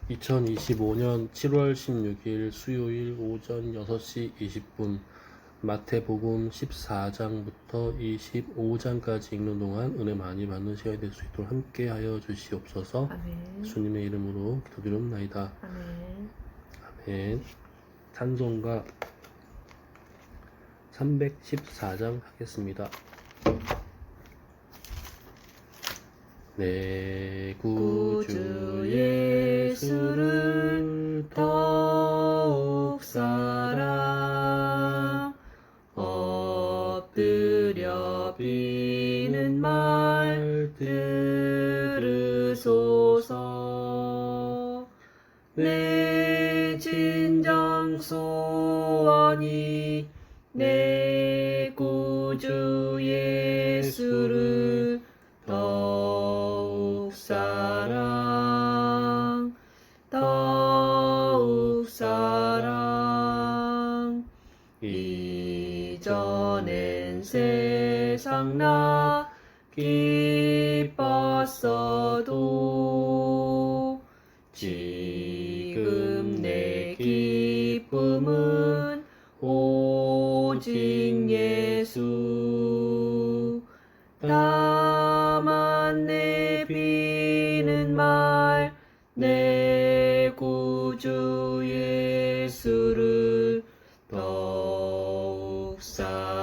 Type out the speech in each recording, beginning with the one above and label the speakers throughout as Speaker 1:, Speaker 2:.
Speaker 1: 2025년 7월 16일 수요일 오전 6시 20분 마태복음 14장부터 25장까지 읽는 동안 은혜 많이 받는 시간이 될 수 있도록 함께 하여 주시옵소서.
Speaker 2: 아멘.
Speaker 1: 주님의 이름으로 기도드립니다.
Speaker 2: 아멘.
Speaker 1: 아멘. 찬송가 314장 하겠습니다. 내 구주 예수를 더욱 사랑 엎드려 비는 말 들으소서. 내 진정 소원이 내 구주 예수를 더욱 사랑 이전엔 세상 나 기뻤어도 지금 내 기쁨은 오직 예수. 다만 내 비는 말 내 구주 예수를 더욱 사랑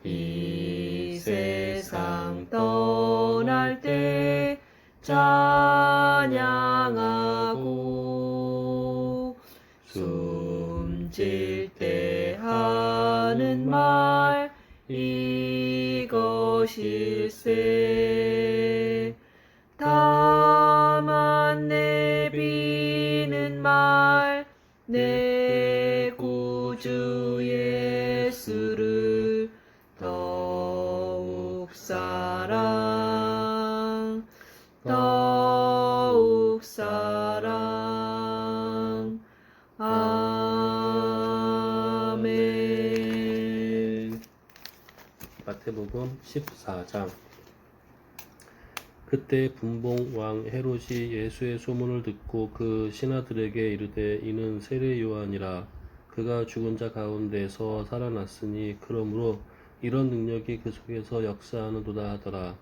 Speaker 1: 이 세상 떠날 때 찬양하고 숨질 때 하는 말 이것일세. 다만 내 비는 말 내 구주 예수를 더욱 사랑 아멘. 마태복음 14장. 그때 분봉 왕 헤롯이 예수의 소문을 듣고 그 신하들에게 이르되 이는 세례 요한이라. 그가 죽은 자 가운데서 살아났으니 그러므로 이런 능력이 그 속에서 역사하는도다 하더라.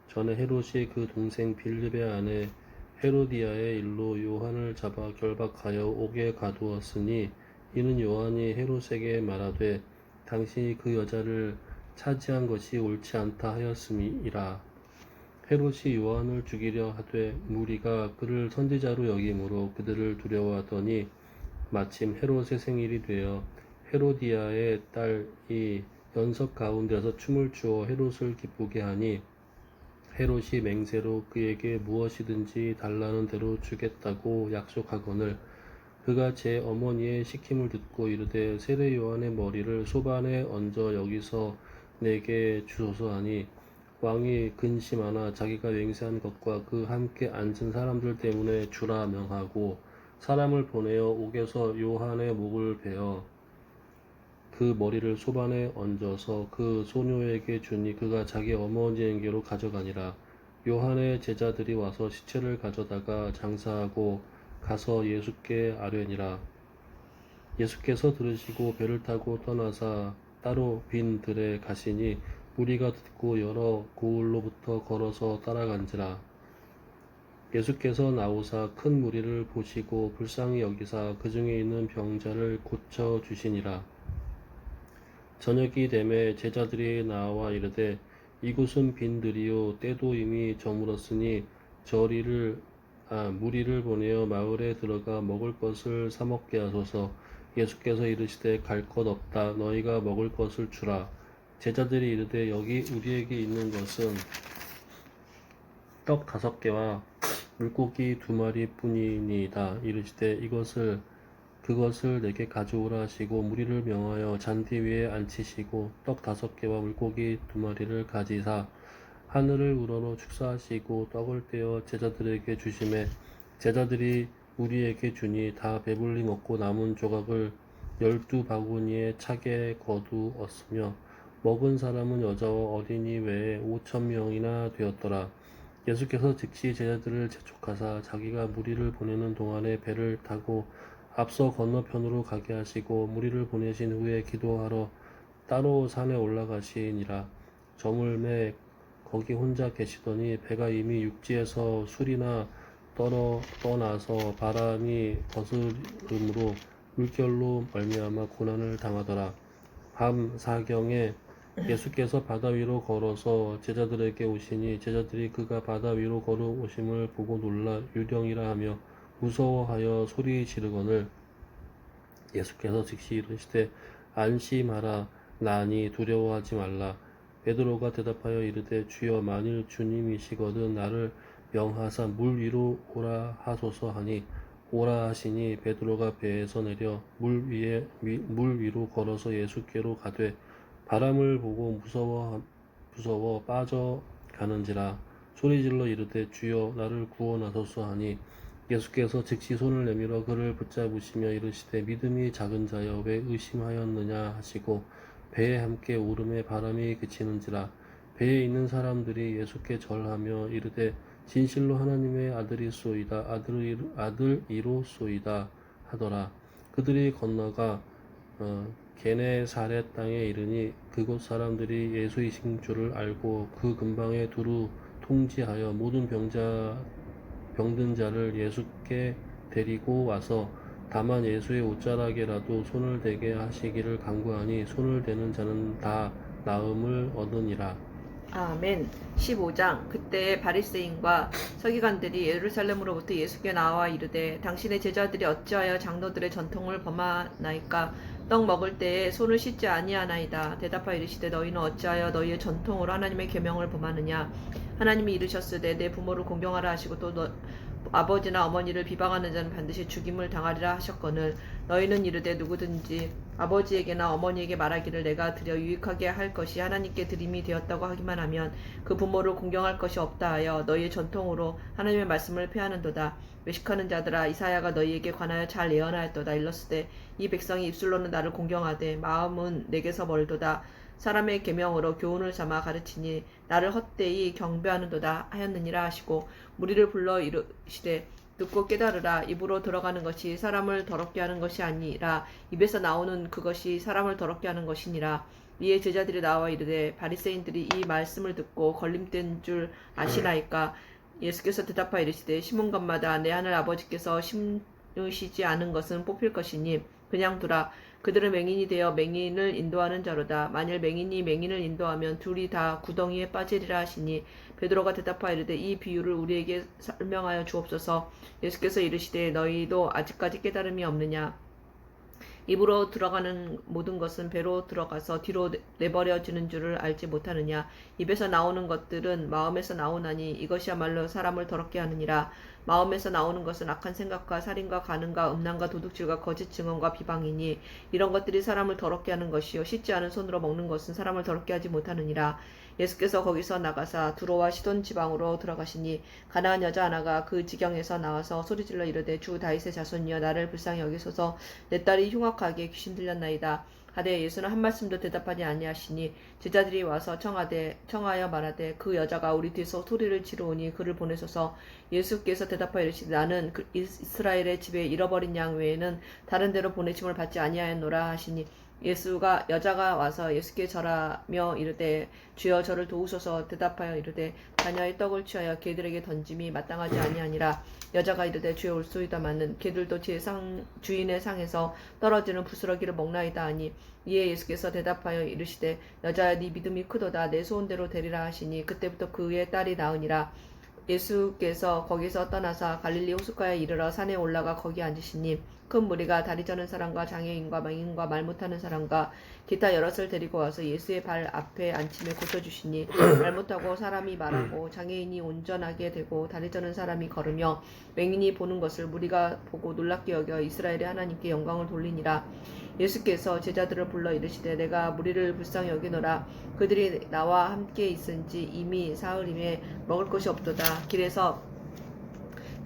Speaker 1: 전에 헤롯이 그 동생 빌립의 아내 헤로디아의 일로 요한을 잡아 결박하여 옥에 가두었으니 이는 요한이 헤롯에게 말하되 당신이 그 여자를 차지한 것이 옳지 않다 하였음이라. 헤롯이 요한을 죽이려 하되 무리가 그를 선지자로 여김으로 그들을 두려워하더니 마침 헤롯의 생일이 되어 헤로디아의 딸이 연석 가운데서 춤을 추어 헤롯을 기쁘게 하니 헤롯이 맹세로 그에게 무엇이든지 달라는 대로 주겠다고 약속하거늘 그가 제 어머니의 시킴을 듣고 이르되 세례 요한의 머리를 소반에 얹어 여기서 내게 주소서 하니 왕이 근심하나 자기가 맹세한 것과 그 함께 앉은 사람들 때문에 주라 명하고 사람을 보내어 옥에서 요한의 목을 베어 그 머리를 소반에 얹어서 그 소녀에게 주니 그가 자기 어머니에게로 가져가니라. 요한의 제자들이 와서 시체를 가져다가 장사하고 가서 예수께 아뢰니라. 예수께서 들으시고 배를 타고 떠나사 따로 빈 들에 가시니 무리가 듣고 여러 고을로부터 걸어서 따라간지라. 예수께서 나오사 큰 무리를 보시고 불쌍히 여기사 그 중에 있는 병자를 고쳐 주시니라. 저녁이 되매 제자들이 나와 이르되 이곳은 빈들이요 때도 이미 저물었으니 무리를 보내어 마을에 들어가 먹을 것을 사 먹게 하소서. 예수께서 이르시되 갈 것 없다. 너희가 먹을 것을 주라. 제자들이 이르되 여기 우리에게 있는 것은 떡 5개와 물고기 2마리 뿐이니이다. 이르시되 그것을 내게 가져오라 하시고 무리를 명하여 잔디 위에 앉히시고 떡 5개와 물고기 2마리를 가지사 하늘을 우러러 축사하시고 떡을 떼어 제자들에게 주시매 제자들이 우리에게 주니 다 배불리 먹고 남은 조각을 12바구니에 차게 거두었으며 먹은 사람은 여자와 어린이 외에 5,000명이나 되었더라. 예수께서 즉시 제자들을 재촉하사 자기가 무리를 보내는 동안에 배를 타고 앞서 건너편으로 가게 하시고 무리를 보내신 후에 기도하러 따로 산에 올라가시니라. 저물매 거기 혼자 계시더니 배가 이미 육지에서 술이나 떠나서 바람이 거스름으로 물결로 말미암아 고난을 당하더라. 밤 사경에 예수께서 바다 위로 걸어서 제자들에게 오시니 제자들이 그가 바다 위로 걸어오심을 보고 놀라 유령이라 하며 무서워하여 소리 지르거늘 예수께서 즉시 이르시되 안심하라 나니 두려워하지 말라. 베드로가 대답하여 이르되 주여 만일 주님이시거든 나를 명하사 물 위로 오라 하소서 하니 오라 하시니 베드로가 배에서 내려 물 위로 걸어서 예수께로 가되 바람을 보고 무서워 빠져가는지라 소리질러 이르되 주여 나를 구원하소서 하니 예수께서 즉시 손을 내밀어 그를 붙잡으시며 이르시되 믿음이 작은 자여 왜 의심하였느냐 하시고 배에 함께 오름에 바람이 그치는지라. 배에 있는 사람들이 예수께 절하며 이르되 진실로 하나님의 아들이소이다 아들이로소이다 하더라. 그들이 건너가 게네사렛 땅에 이르니 그곳 사람들이 예수이신 줄을 알고 그 근방에 두루 통지하여 모든 병든 자를 예수께 데리고 와서 다만 예수의 옷자락에라도 손을 대게 하시기를 간구하니 손을 대는 자는 다 나음을 얻으니라.
Speaker 2: 아멘. 15장. 그때 바리새인과 서기관들이 예루살렘으로부터 예수께 나와 이르되 당신의 제자들이 어찌하여 장로들의 전통을 범하나이까? 떡 먹을 때에 손을 씻지 아니하나이다. 대답하여 이르시되 너희는 어찌하여 너희의 전통으로 하나님의 계명을 범하느냐? 하나님이 이르셨으되 내 부모를 공경하라 하시고 또 아버지나 어머니를 비방하는 자는 반드시 죽임을 당하리라 하셨거늘 너희는 이르되 누구든지 아버지에게나 어머니에게 말하기를 내가 드려 유익하게 할 것이 하나님께 드림이 되었다고 하기만 하면 그 부모를 공경할 것이 없다 하여 너희의 전통으로 하나님의 말씀을 폐하는도다. 외식하는 자들아 이사야가 너희에게 관하여 잘 예언하였도다. 일렀으되 이 백성이 입술로는 나를 공경하되 마음은 내게서 멀도다. 사람의 계명으로 교훈을 삼아 가르치니 나를 헛되이 경배하는도다 하였느니라 하시고 무리를 불러 이르시되 듣고 깨달으라. 입으로 들어가는 것이 사람을 더럽게 하는 것이 아니라 입에서 나오는 그것이 사람을 더럽게 하는 것이니라. 이에 제자들이 나와 이르되 바리새인들이 이 말씀을 듣고 걸림된 줄 아시나이까? 예수께서 대답하여 이르시되 심은것마다 내 하늘 아버지께서 심으시지 않은 것은 뽑힐 것이니 그냥 두라. 그들은 맹인이 되어 맹인을 인도하는 자로다. 만일 맹인이 맹인을 인도하면 둘이 다 구덩이에 빠지리라 하시니 베드로가 대답하여 이르되 이 비유를 우리에게 설명하여 주옵소서. 예수께서 이르시되 너희도 아직까지 깨달음이 없느냐? 입으로 들어가는 모든 것은 배로 들어가서 뒤로 내버려지는 줄을 알지 못하느냐? 입에서 나오는 것들은 마음에서 나오나니 이것이야말로 사람을 더럽게 하느니라. 마음에서 나오는 것은 악한 생각과 살인과 간음과 음란과 도둑질과 거짓 증언과 비방이니 이런 것들이 사람을 더럽게 하는 것이요 씻지 않은 손으로 먹는 것은 사람을 더럽게 하지 못하느니라. 예수께서 거기서 나가사 두로와 시돈 지방으로 들어가시니 가나안 여자 하나가 그 지경에서 나와서 소리질러 이르되 주 다윗의 자손이여 나를 불쌍히 여기소서. 내 딸이 흉악하게 귀신 들렸나이다 하되 예수는 한 말씀도 대답하지 아니하시니 제자들이 와서 청하여 말하되 그 여자가 우리 뒤에서 소리를 지르오니 그를 보내소서. 예수께서 대답하여 이르시되 나는 이스라엘의 집에 잃어버린 양 외에는 다른 데로 보내심을 받지 아니하였노라 하시니 여자가 와서 예수께 절하며 이르되 주여 저를 도우소서. 대답하여 이르되 자녀의 떡을 취하여 개들에게 던짐이 마땅하지 아니하니라. 여자가 이르되 주여 올소이다마는 개들도 주인의 상에서 떨어지는 부스러기를 먹나이다 하니 이에 예수께서 대답하여 이르시되 여자야 네 믿음이 크도다. 내 소원대로 되리라 하시니 그때부터 그의 딸이 나으니라. 예수께서 거기서 떠나사 갈릴리 호숫가에 이르러 산에 올라가 거기 앉으시니 큰 무리가 다리 저는 사람과 장애인과 맹인과 말 못하는 사람과 기타 여럿을 데리고 와서 예수의 발 앞에 앉힘에 고쳐주시니 말 못하고 사람이 말하고 장애인이 온전하게 되고 다리 저는 사람이 걸으며 맹인이 보는 것을 무리가 보고 놀랍게 여겨 이스라엘의 하나님께 영광을 돌리니라. 예수께서 제자들을 불러 이르시되 내가 무리를 불쌍히 여기노라. 그들이 나와 함께 있은지 이미 사흘임에 먹을 것이 없도다. 길에서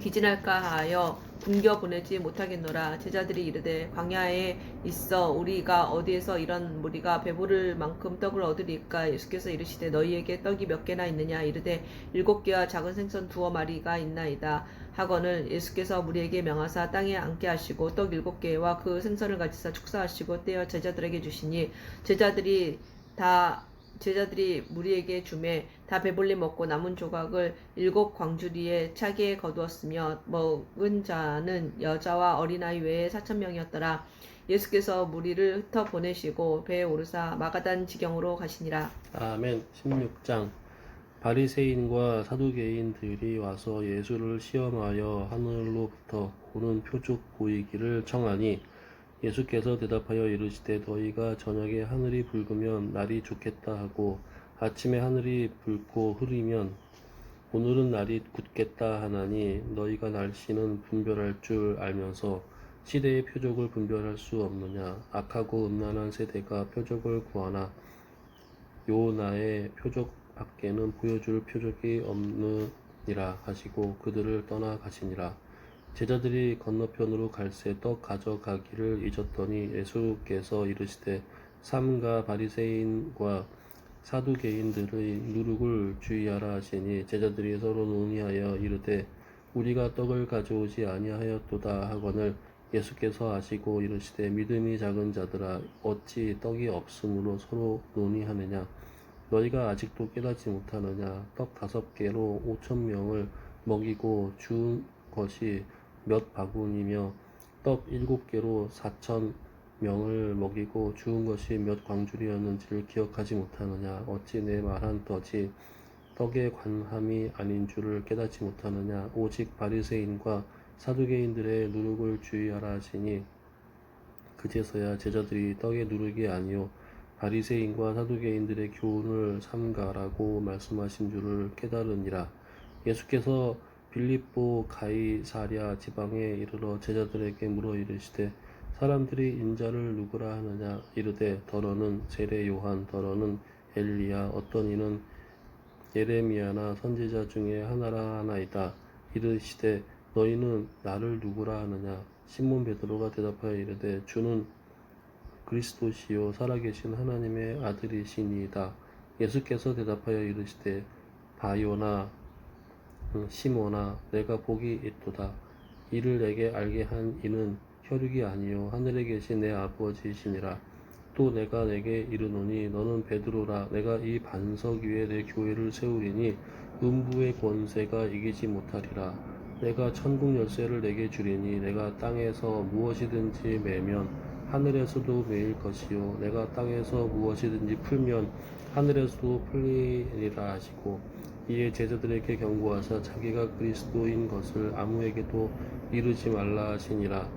Speaker 2: 기진할까 하여 굶겨 보내지 못하겠노라. 제자들이 이르되 광야에 있어 우리가 어디에서 이런 무리가 배부를 만큼 떡을 얻으리까? 예수께서 이르시되 너희에게 떡이 몇 개나 있느냐? 이르되 7개와 작은 생선 2마리가 있나이다 하거늘 예수께서 무리에게 명하사 땅에 앉게 하시고 떡 7개와 그 생선을 가지사 축사하시고 떼어 제자들에게 주시니 제자들이 무리에게 주매 다 배불리 먹고 남은 조각을 7광주리에 차게 거두었으며 먹은 자는 여자와 어린아이 외에 4,000명이었더라. 예수께서 무리를 흩어 보내시고 배에 오르사 마가단 지경으로 가시니라.
Speaker 1: 아멘. 16장. 바리새인과 사두개인들이 와서 예수를 시험하여 하늘로부터 오는 표적 보이기를 청하니 예수께서 대답하여 이르시되 너희가 저녁에 하늘이 붉으면 날이 좋겠다 하고 아침에 하늘이 붉고 흐리면 오늘은 날이 굳겠다 하나니 너희가 날씨는 분별할 줄 알면서 시대의 표적을 분별할 수 없느냐? 악하고 음란한 세대가 표적을 구하나 요나의 표적 밖에는 보여줄 표적이 없느니라 하시고 그들을 떠나 가시니라. 제자들이 건너편으로 갈새 떡 가져가기를 잊었더니 예수께서 이르시되 삼가 바리새인과 사두개인들의 누룩을 주의하라 하시니 제자들이 서로 논의하여 이르되 우리가 떡을 가져오지 아니하였도다 하거늘 예수께서 아시고 이르시되 믿음이 작은 자들아 어찌 떡이 없으므로 서로 논의하느냐 너희가 아직도 깨닫지 못하느냐 떡 5개로 5,000명을 먹이고 준 것이 몇 바구니며 떡 7개로 4,000명을 먹이고 주운 것이 몇 광주리였는지를 기억하지 못하느냐 어찌 내 말한 떡에 관함이 아닌 줄을 깨닫지 못하느냐 오직 바리새인과 사두개인들의 누룩을 주의하라 하시니 그제서야 제자들이 떡의 누룩이 아니요 바리새인과 사두개인들의 교훈을 삼가라고 말씀하신 줄을 깨달으니라. 예수께서 빌립보 가이사랴 지방에 이르러 제자들에게 물어 이르시되 사람들이 인자를 누구라 하느냐 이르되 더러는 세례 요한 더러는 엘리야 어떤 이는 예레미야나 선지자 중에 하나라 하나이다. 이르시되 너희는 나를 누구라 하느냐 시몬 베드로가 대답하여 이르되 주는 그리스도시요 살아계신 하나님의 아들이시니이다. 예수께서 대답하여 이르시되 바요나 시몬아 내가 복이 있도다. 이를 내게 알게 한 이는 혈육이 아니요 하늘에 계신 내 아버지시니라. 또 내가 내게 이르노니 너는 베드로라. 내가 이 반석 위에 내 교회를 세우리니 음부의 권세가 이기지 못하리라. 내가 천국 열쇠를 내게 주리니 내가 땅에서 무엇이든지 매면 하늘에서도 매일 것이요 내가 땅에서 무엇이든지 풀면 하늘에서도 풀리리라 하시고 이에 제자들에게 경고하사 자기가 그리스도인 것을 아무에게도 이르지 말라 하시니라.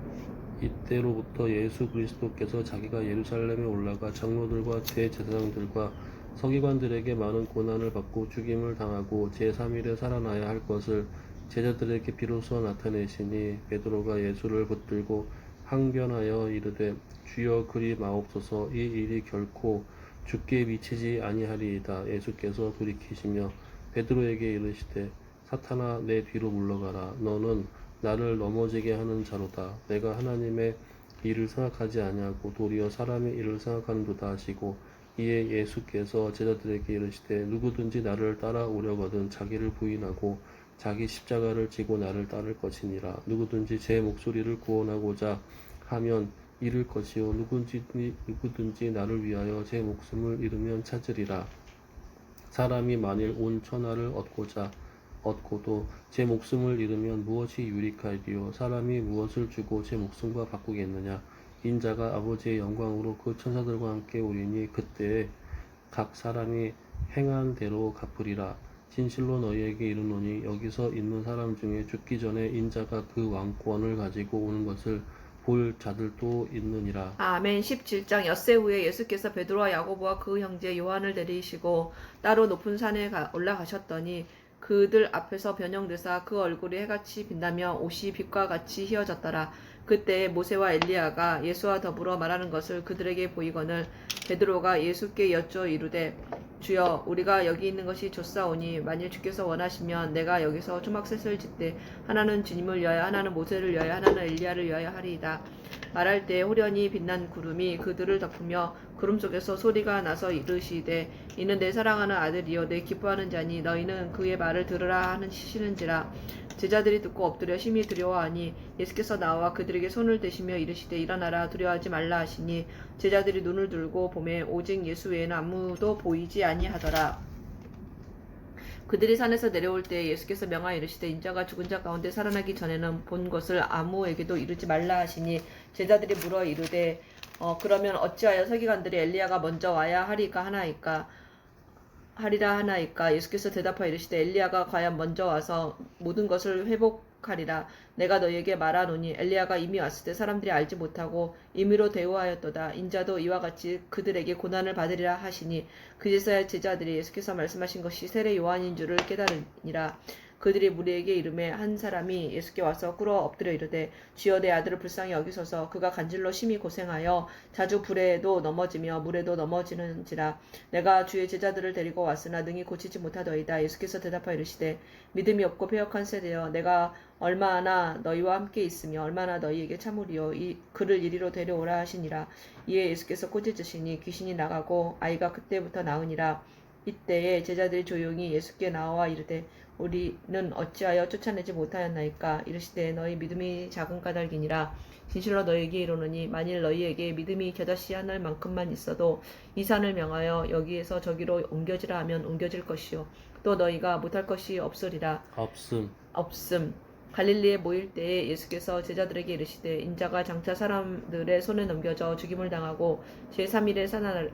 Speaker 1: 이때로부터 예수 그리스도께서 자기가 예루살렘에 올라가 장로들과 대제사장들과 서기관들에게 많은 고난을 받고 죽임을 당하고 제3일에 살아나야 할 것을 제자들에게 비로소 나타내시니 베드로가 예수를 붙들고 항변하여 이르되 주여 그리 마옵소서 이 일이 결코 주께 미치지 아니하리이다. 예수께서 돌이키시며 베드로에게 이르시되 사탄아 내 뒤로 물러가라. 너는 나를 넘어지게 하는 자로다. 내가 하나님의 일을 생각하지 아니하고 도리어 사람의 일을 생각하는도다 하시고 이에 예수께서 제자들에게 이르시되 누구든지 나를 따라오려거든 자기를 부인하고 자기 십자가를 지고 나를 따를 것이니라. 누구든지 제 목소리를 구원하고자 하면 잃을 것이요 누구든지 나를 위하여 제 목숨을 잃으면 찾으리라. 사람이 만일 온 천하를 얻고도 제 목숨을 잃으면 무엇이 유익하리요? 사람이 무엇을 주고 제 목숨과 바꾸겠느냐? 인자가 아버지의 영광으로 그 천사들과 함께 오리니 그때에 각 사람이 행한 대로 갚으리라. 진실로 너희에게 이르노니 여기서 있는 사람 중에 죽기 전에 인자가 그 왕권을 가지고 오는 것을 볼 자들도 있느니라.
Speaker 2: 아멘. 17장 엿새 후에 예수께서 베드로와 야고보와 그 형제 요한을 데리시고 따로 높은 산에 올라가셨더니 그들 앞에서 변형되사 그 얼굴이 해같이 빛나며 옷이 빛과 같이 휘어졌더라. 그때에 모세와 엘리야가 예수와 더불어 말하는 것을 그들에게 보이거늘 베드로가 예수께 여쭈어 이르되 주여 우리가 여기 있는 것이 좋사오니 만일 주께서 원하시면 내가 여기서 초막셋을 짓되 하나는 주님을 위하여 하나는 모세를 위하여 하나는 엘리야를 위하여 하리이다. 말할 때 호련히 빛난 구름이 그들을 덮으며 구름 속에서 소리가 나서 이르시되 이는 내 사랑하는 아들이요 내 기뻐하는 자니 너희는 그의 말을 들으라 하시는지라. 제자들이 듣고 엎드려 심히 두려워하니 예수께서 나와 그들에게 손을 대시며 이르시되 일어나라 두려워하지 말라 하시니 제자들이 눈을 들고 보매 오직 예수 외에는 아무도 보이지 아니하더라. 그들이 산에서 내려올 때 예수께서 명하여 이르시되 인자가 죽은 자 가운데 살아나기 전에는 본 것을 아무에게도 이르지 말라 하시니 제자들이 물어 이르되 그러면 어찌하여 서기관들이 엘리야가 먼저 와야 하리라 하나이까. 예수께서 대답하여 이르시되 엘리야가 과연 먼저 와서 모든 것을 회복하리라. 내가 너희에게 말하노니 엘리야가 이미 왔을 때 사람들이 알지 못하고 임의로 대우하였도다. 인자도 이와 같이 그들에게 고난을 받으리라 하시니 그제서야 제자들이 예수께서 말씀하신 것이 세례 요한인 줄을 깨달으니라. 그들이 무리에게 이르매 한 사람이 예수께 와서 꿇어 엎드려 이르되 주여 내 아들을 불쌍히 여기소서. 그가 간질로 심히 고생하여 자주 불에도 넘어지며 물에도 넘어지는지라. 내가 주의 제자들을 데리고 왔으나 능히 고치지 못하더이다. 예수께서 대답하여 이르시되 믿음이 없고 패역한 세대여 내가 얼마나 너희와 함께 있으며 얼마나 너희에게 참으리요. 그를 이리로 데려오라 하시니라. 이에 예수께서 꾸짖으시니 귀신이 나가고 아이가 그때부터 나으니라. 이때에 제자들이 조용히 예수께 나와 이르되 우리는 어찌하여 쫓아내지 못하였나이까. 이르시되 너희 믿음이 작은 까닭이니라. 진실로 너희에게 이르노니 만일 너희에게 믿음이 겨자씨 하늘만큼만 있어도 이 산을 명하여 여기에서 저기로 옮겨지라 하면 옮겨질 것이요 또 너희가 못할 것이 없으리라. 없음. 갈릴리에 모일 때에 예수께서 제자들에게 이르시되 인자가 장차 사람들의 손에 넘겨져 죽임을 당하고 제3일에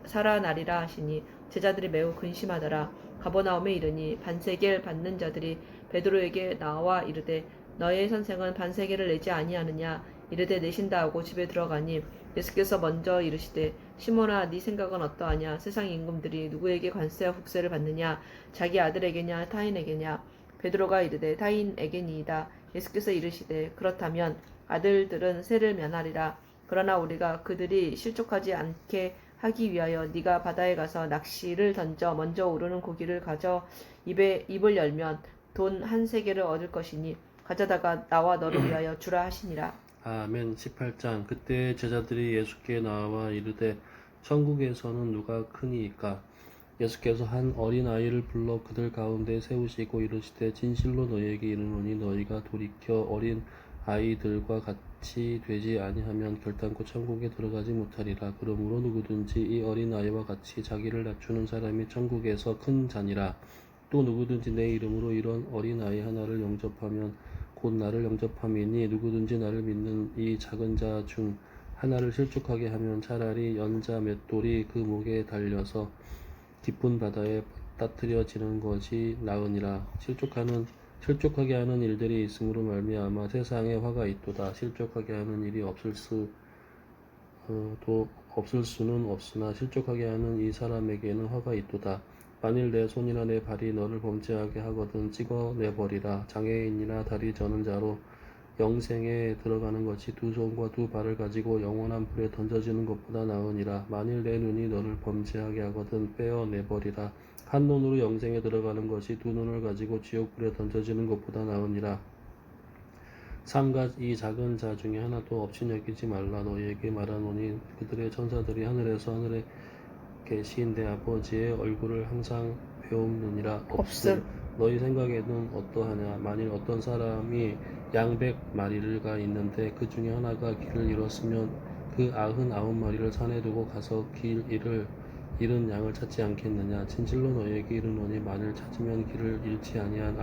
Speaker 2: 살아나리라 하시니 제자들이 매우 근심하더라. 가버나움에 이르니 반세겔 받는 자들이 베드로에게 나와 이르되 너의 선생은 반세겔을 내지 아니하느냐. 이르되 내신다 하고 집에 들어가니 예수께서 먼저 이르시되 시몬아 네 생각은 어떠하냐. 세상 임금들이 누구에게 관세와 국세를 받느냐. 자기 아들에게냐 타인에게냐. 베드로가 이르되 타인에게니이다. 예수께서 이르시되 그렇다면 아들들은 세를 면하리라. 그러나 우리가 그들이 실족하지 않게 하기 위하여 네가 바다에 가서 낚시를 던져 먼저 오르는 고기를 가져 입을 열면 돈 한 세겔을 얻을 것이니 가져다가 나와 너를 위하여 주라 하시니라.
Speaker 1: 아멘. 18장. 그때 제자들이 예수께 나와 이르되 천국에서는 누가 크니이까. 예수께서 한 어린아이를 불러 그들 가운데 세우시고 이르시되 진실로 너희에게 이르노니 너희가 돌이켜 어린 아이들과 같이 되지 아니하면 결단코 천국에 들어가지 못하리라. 그러므로 누구든지 이 어린아이와 같이 자기를 낮추는 사람이 천국에서 큰 자니라. 또 누구든지 내 이름으로 이런 어린아이 하나를 영접하면 곧 나를 영접함이니 누구든지 나를 믿는 이 작은 자 중 하나를 실족하게 하면 차라리 연자 맷돌이 그 목에 달려서 깊은 바다에 빠뜨려지는 것이 나으니라. 실족하게 하는 일들이 있음으로 말미암아 세상에 화가 있도다. 실족하게 하는 일이 없을 수는 없으나 실족하게 하는 이 사람에게는 화가 있도다. 만일 내 손이나 내 발이 너를 범죄하게 하거든 찍어내버리라. 장애인이나 다리 저는 자로 영생에 들어가는 것이 두 손과 두 발을 가지고 영원한 불에 던져지는 것보다 나으니라. 만일 내 눈이 너를 범죄하게 하거든 빼어내버리라. 한 눈으로 영생에 들어가는 것이 두 눈을 가지고 지옥불에 던져지는 것보다 나으니라. 삼가 이 작은 자 중에 하나도 없이 여기지 말라. 너희에게 말하노니 그들의 천사들이 하늘에 계신 내 아버지의 얼굴을 항상 배움느니라. 없음. 너희 생각에는 어떠하냐. 만일 어떤 사람이 양백 마리가 있는데 그 중에 하나가 길을 잃었으면 그 99마리를 산에 두고 가서 길 잃은 양을 찾지 않겠느냐. 진실로 너희에게 이르노니 만일 찾으면 길을 잃지 아니한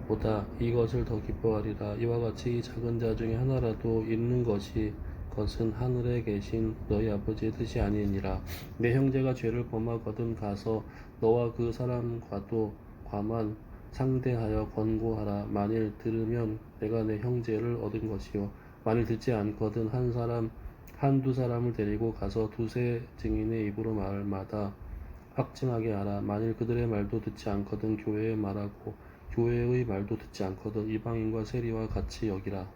Speaker 1: 99마리보다 이것을 더 기뻐하리라. 이와 같이 이 작은 자 중에 하나라도 잃는 것은 하늘에 계신 너희 아버지의 뜻이 아니니라. 내 형제가 죄를 범하거든 가서 너와 그 사람과도 과만 상대하여 권고하라. 만일 들으면 내가 내 형제를 얻은 것이요 만일 듣지 않거든 한두 사람을 데리고 가서 두세 증인의 입으로 말마다 확증하게 하라. 만일 그들의 말도 듣지 않거든 교회의 말하고 교회의 말도 듣지 않거든 이방인과 세리와 같이 여기라.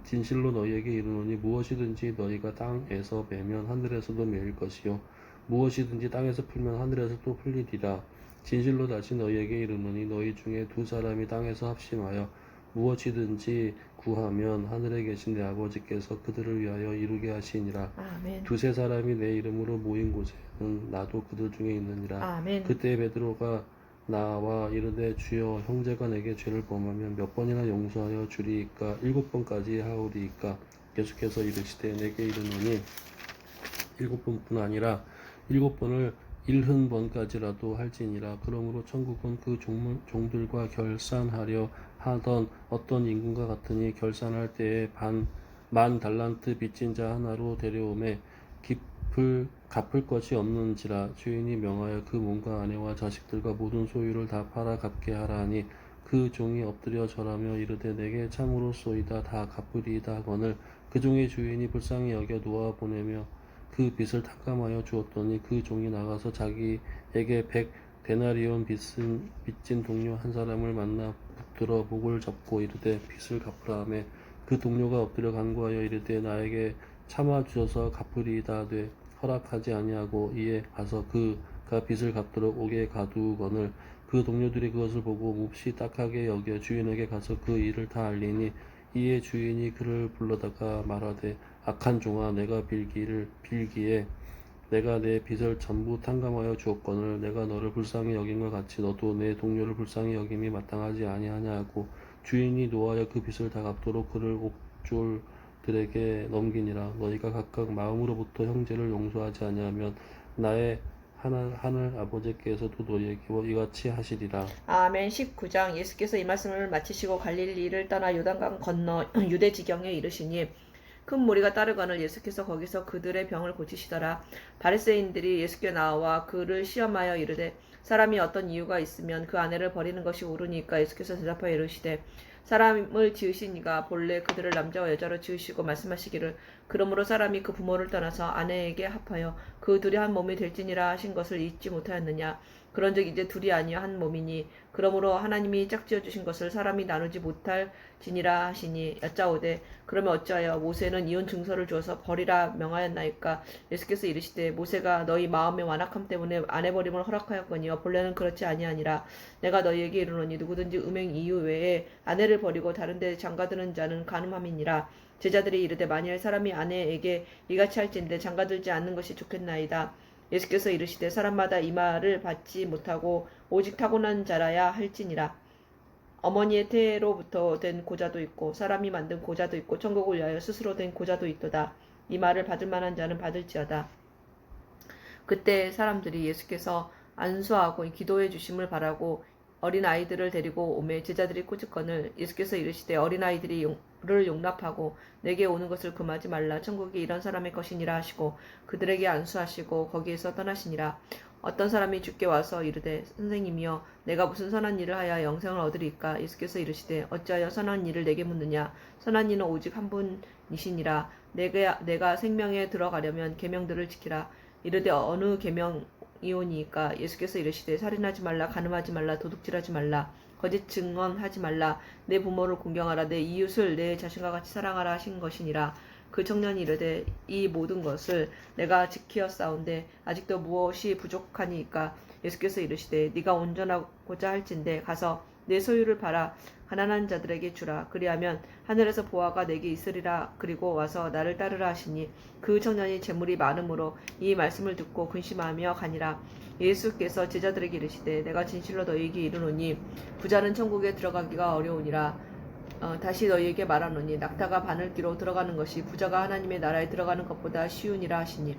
Speaker 1: 진실로 너희에게 이르노니 무엇이든지 너희가 땅에서 매면 하늘에서도 매일 것이요 무엇이든지 땅에서 풀면 하늘에서 또 풀리리라. 진실로 다시 너희에게 이르노니 너희 중에 두 사람이 땅에서 합심하여 무엇이든지 구하면 하늘에 계신 내 아버지께서 그들을 위하여 이루게 하시니라.
Speaker 2: 아멘.
Speaker 1: 두세 사람이 내 이름으로 모인 곳에는 나도 그들 중에 있느니라.
Speaker 2: 아멘.
Speaker 1: 그때 베드로가 나와 이르되 주여 형제가 내게 죄를 범하면 몇 번이나 용서하여 주리이까 7번까지 하오리이까. 계속해서 이르시되 내게 이르노니 7번뿐 아니라 7번을 70번까지라도 할지니라. 그러므로 천국은 그 종들과 결산하려 하던 어떤 임금과 같으니 결산할 때에 만 달란트 빚진 자 하나로 데려오매 갚을 것이 없는지라. 주인이 명하여 그 몸과 아내와 자식들과 모든 소유를 다 팔아 갚게 하라 하니 그 종이 엎드려 절하며 이르되 내게 참으로 쏘이다 다 갚으리이다 하거늘 그 종의 주인이 불쌍히 여겨 놓아 보내며 그 빚을 탕감하여 주었더니 그 종이 나가서 자기에게 100데나리온 빚진 동료 한 사람을 만나 붙들어 목을 잡고 이르되 빚을 갚으라 하매 그 동료가 엎드려 간구하여 이르되 나에게 참아 주셔서 갚으리이다 하되 허락하지 아니하고 이에 가서 그가 빚을 갚도록 옥에 가두거늘 그 동료들이 그것을 보고 몹시 딱하게 여겨 주인에게 가서 그 일을 다 알리니 이에 주인이 그를 불러다가 말하되 악한 종아 내가 빌기에 내가 내 빚을 전부 탕감하여 주었거늘 내가 너를 불쌍히 여김과 같이 너도 내 동료를 불쌍히 여김이 마땅하지 아니하냐 하고 주인이 노하여 그 빚을 다 갚도록 그를 옥졸들에게 넘기니라. 너희가 각각 마음으로부터 형제를 용서하지 아니하면 나의 하늘 아버지께서도 너희에게 이같이 하시리라.
Speaker 2: 아멘. 19장. 예수께서 이 말씀을 마치시고 갈릴리를 떠나 요단강 건너 유대 지경에 이르시니 큰 무리가 따르거늘 예수께서 거기서 그들의 병을 고치시더라. 바리새인들이 예수께 나와 그를 시험하여 이르되 사람이 어떤 이유가 있으면 그 아내를 버리는 것이 옳으니까. 예수께서 대답하여 이르시되 사람을 지으시니가 본래 그들을 남자와 여자로 지으시고 말씀하시기를 그러므로 사람이 그 부모를 떠나서 아내에게 합하여 그 둘이 한 몸이 될지니라 하신 것을 잊지 못하였느냐. 그런즉 이제 둘이 아니여 한 몸이니 그러므로 하나님이 짝지어 주신 것을 사람이 나누지 못할지니라 하시니. 여짜오되 그러면 어찌하여 모세는 이혼 증서를 주어서 버리라 명하였나이까. 예수께서 이르시되 모세가 너희 마음의 완악함 때문에 아내 버림을 허락하였거니와 본래는 그렇지 아니하니라. 내가 너희에게 이르노니 누구든지 음행 이유 외에 아내를 버리고 다른 데 장가드는 자는 간음함이니라. 제자들이 이르되 만일 사람이 아내에게 이같이 할진대 장가들지 않는 것이 좋겠나이다. 예수께서 이르시되 사람마다 이 말을 받지 못하고 오직 타고난 자라야 할지니라. 어머니의 태로부터 된 고자도 있고 사람이 만든 고자도 있고 천국을 위하여 스스로 된 고자도 있도다. 이 말을 받을 만한 자는 받을지어다. 그때 사람들이 예수께서 안수하고 기도해 주심을 바라고 어린 아이들을 데리고 오매 제자들이 꾸짖거늘 예수께서 이르시되 어린 아이들을 용납하고 내게 오는 것을 금하지 말라. 천국이 이런 사람의 것이니라 하시고 그들에게 안수하시고 거기에서 떠나시니라. 어떤 사람이 주께 와서 이르되 선생님이여 내가 무슨 선한 일을 하여 영생을 얻으리까. 예수께서 이르시되 어찌하여 선한 일을 내게 묻느냐. 선한 이는 오직 한 분이시니라. 내가 생명에 들어가려면 계명들을 지키라. 이르되 어느 계명이오니까. 예수께서 이르시되 살인하지 말라, 간음하지 말라, 도둑질하지 말라, 거짓 증언하지 말라, 내 부모를 공경하라, 내 이웃을 내 자신과 같이 사랑하라 하신 것이니라. 그 청년이 이르되 이 모든 것을 내가 지키었사온데 아직도 무엇이 부족하니까. 예수께서 이르시되 네가 온전하고자 할진대 가서 내 소유를 팔아 가난한 자들에게 주라. 그리하면 하늘에서 보화가 내게 있으리라. 그리고 와서 나를 따르라 하시니 그 청년이 재물이 많음으로 이 말씀을 듣고 근심하며 가니라. 예수께서 제자들에게 이르시되 내가 진실로 너희에게 이르노니 부자는 천국에 들어가기가 어려우니라. 다시 너희에게 말하노니 낙타가 바늘기로 들어가는 것이 부자가 하나님의 나라에 들어가는 것보다 쉬우니라 하시니.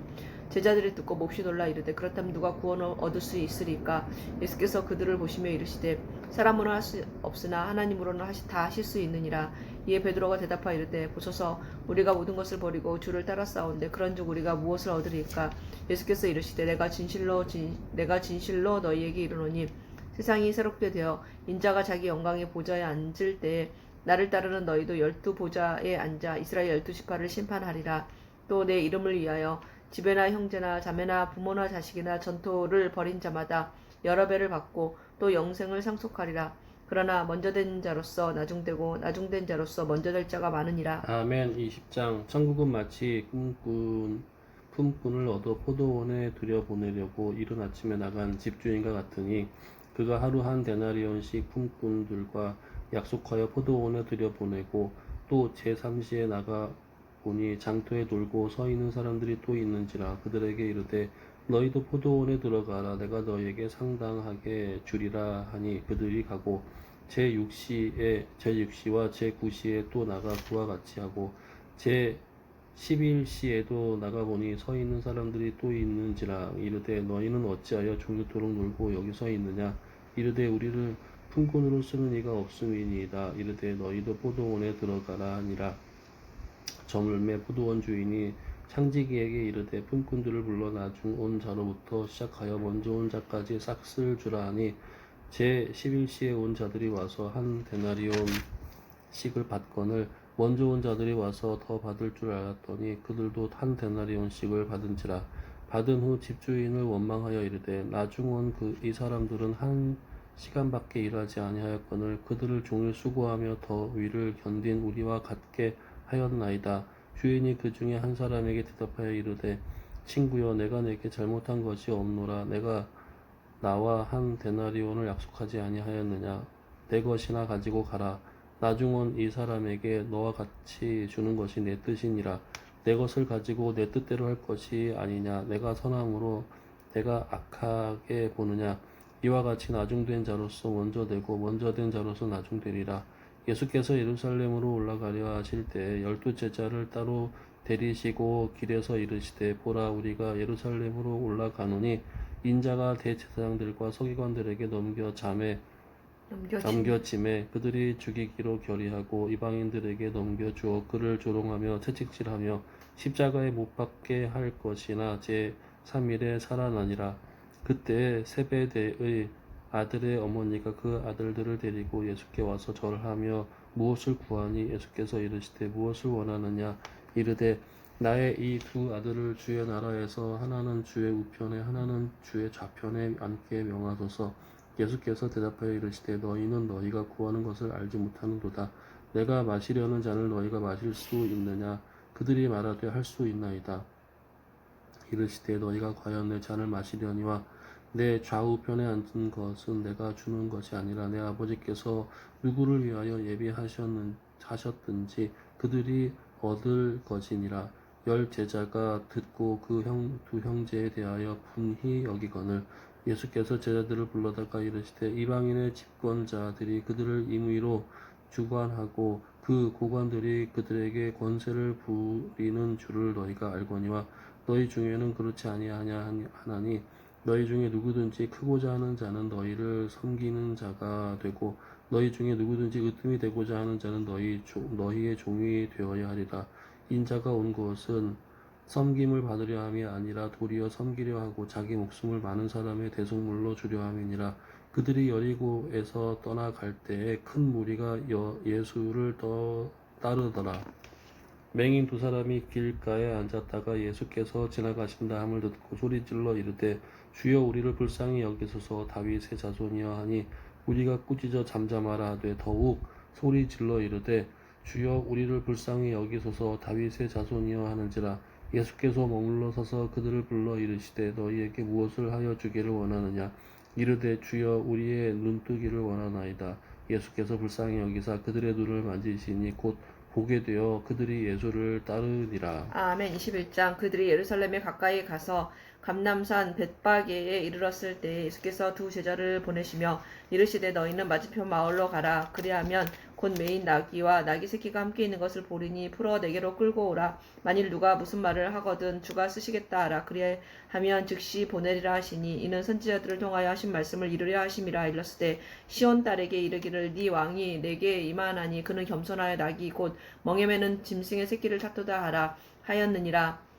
Speaker 2: 제자들이 듣고 몹시 놀라 이르되 그렇다면 누가 구원을 얻을 수 있으리까. 예수께서 그들을 보시며 이르시되 사람으로 할 수 없으나 하나님으로는 다 하실 수 있느니라. 이에 베드로가 대답하여 이르되 보소서 우리가 모든 것을 버리고 주를 따랐사온데 그런즉 우리가 무엇을 얻으리까. 예수께서 이르시되 내가 진실로 너희에게 이르노니 세상이 새롭게 되어 인자가 자기 영광의 보좌에 앉을 때에 나를 따르는 너희도 12보좌에 앉아 이스라엘 12지파를 심판하리라. 또 내 이름을 위하여 집에나 형제나 자매나 부모나 자식이나 전토를 벌인 자마다 여러 배를 받고 또 영생을 상속하리라. 그러나 먼저 된 자로서 나중되고 나중된 자로서 먼저 될 자가 많으니라.
Speaker 1: 아멘. 20장. 천국은 마치 꿈꾼 품꾼을 얻어 포도원에 들여보내려고 이른 아침에 나간 집주인과 같으니 그가 하루 한 데나리온씩 품꾼들과 약속하여 포도원에 들여보내고 또 제3시에 나가 보니 장터에 놀고 서 있는 사람들이 또 있는지라 그들에게 이르되 너희도 포도원에 들어가라 내가 너희에게 상당하게 주리라 하니 그들이 가고 제6시와 제9시에 또 나가 그와 같이 하고 제11시에도 나가보니 서 있는 사람들이 또 있는지라 이르되 너희는 어찌하여 종일토록 놀고 여기 서 있느냐 이르되 우리를 품꾼으로 쓰는 이가 없음이니이다 이르되 너희도 포도원에 들어가라 하니라 저물매 포도원 주인이 창지기에게 이르되 품꾼들을 불러 나중 온 자로부터 시작하여 먼저 온 자까지 싹쓸 주라 하니 제11시에 온 자들이 와서 한 데나리온씩을 받거늘 먼저 온 자들이 와서 더 받을 줄 알았더니 그들도 한 데나리온씩을 받은지라 받은 후 집주인을 원망하여 이르되 나중 온 이 사람들은 한 시간밖에 일하지 아니하였거늘 그들을 종일 수고하며 더위를 견딘 우리와 같게 하였나이다. 주인이 그 중에 한 사람에게 대답하여 이르되 친구여 내가 내게 잘못한 것이 없노라 내가 나와 한 데나리온을 약속하지 아니하였느냐 내 것이나 가지고 가라 나중 온 이 사람에게 너와 같이 주는 것이 내 뜻이니라 내 것을 가지고 내 뜻대로 할 것이 아니냐 내가 선함으로 내가 악하게 보느냐 이와 같이 나중된 자로서 먼저 되고 먼저 된 자로서 나중되리라 예수께서 예루살렘으로 올라가려 하실 때 12제자를 따로 데리시고 길에서 이르시되 보라 우리가 예루살렘으로 올라가노니 인자가 대제사장들과 서기관들에게 넘겨짐에 그들이 죽이기로 결의하고 이방인들에게 넘겨주어 그를 조롱하며 채찍질하며 십자가에 못 박게 할 것이나 제3일에 살아나니라. 그때 세베대의 아들의 어머니가 그 아들들을 데리고 예수께 와서 절하며 무엇을 구하니 예수께서 이르시되 무엇을 원하느냐 이르되 나의 이 두 아들을 주의 나라에서 하나는 주의 우편에 하나는 주의 좌편에 앉게 명하소서. 예수께서 대답하여 이르시되 너희는 너희가 구하는 것을 알지 못하는도다. 내가 마시려는 잔을 너희가 마실 수 있느냐 그들이 말하되 할 수 있나이다. 이르시되 너희가 과연 내 잔을 마시려니와 내 좌우편에 앉은 것은 내가 주는 것이 아니라 내 아버지께서 누구를 위하여 예비하셨든지 그들이 얻을 것이니라. 10 제자가 듣고 그 두 형제에 대하여 분히 여기거늘 예수께서 제자들을 불러다가 이르시되 이방인의 집권자들이 그들을 임의로 주관하고 그 고관들이 그들에게 권세를 부리는 줄을 너희가 알거니와 너희 중에는 그렇지 아니하냐 하나니 너희 중에 누구든지 크고자 하는 자는 너희를 섬기는 자가 되고 너희 중에 누구든지 으뜸이 되고자 하는 자는 너희의 종이 되어야 하리라. 인자가 온 것은 섬김을 받으려 함이 아니라 도리어 섬기려 하고 자기 목숨을 많은 사람의 대속물로 주려 함이니라. 그들이 여리고에서 떠나갈 때에 큰 무리가 예수를 따르더라. 맹인 두 사람이 길가에 앉았다가 예수께서 지나가신다 함을 듣고 소리질러 이르되 주여 우리를 불쌍히 여기소서 다윗의 자손이여 하니 우리가 꾸짖어 잠잠하라 하되 더욱 소리질러 이르되 주여 우리를 불쌍히 여기소서 다윗의 자손이여 하는지라. 예수께서 머물러 서서 그들을 불러 이르시되 너희에게 무엇을 하여 주기를 원하느냐 이르되 주여 우리의 눈뜨기를 원하나이다. 예수께서 불쌍히 여기사 그들의 눈을 만지시니 곧 보게 되어 그들이 예수를 따르니라.
Speaker 2: 아멘. 21장 그들이 예루살렘에 가까이 가서 감람산 벳바게에 이르렀을 때 예수께서 두 제자를 보내시며 이르시되 너희는 맞은편 마을로 가라. 그리하면 곧 매인 나귀와 나귀 새끼가 함께 있는 것을 보리니 풀어 내게로 끌고 오라. 만일 누가 무슨 말을 하거든 주가 쓰시겠다 하라. 그리하면 즉시 보내리라 하시니 이는 선지자들을 통하여 하신 말씀을 이루려 하심이라. 일렀으되 시온 딸에게 이르기를 네 왕이 내게 임하나니 그는 겸손하여 나귀 곧 멍에 매는 짐승의 새끼를 찾도다 하라 하였느니라.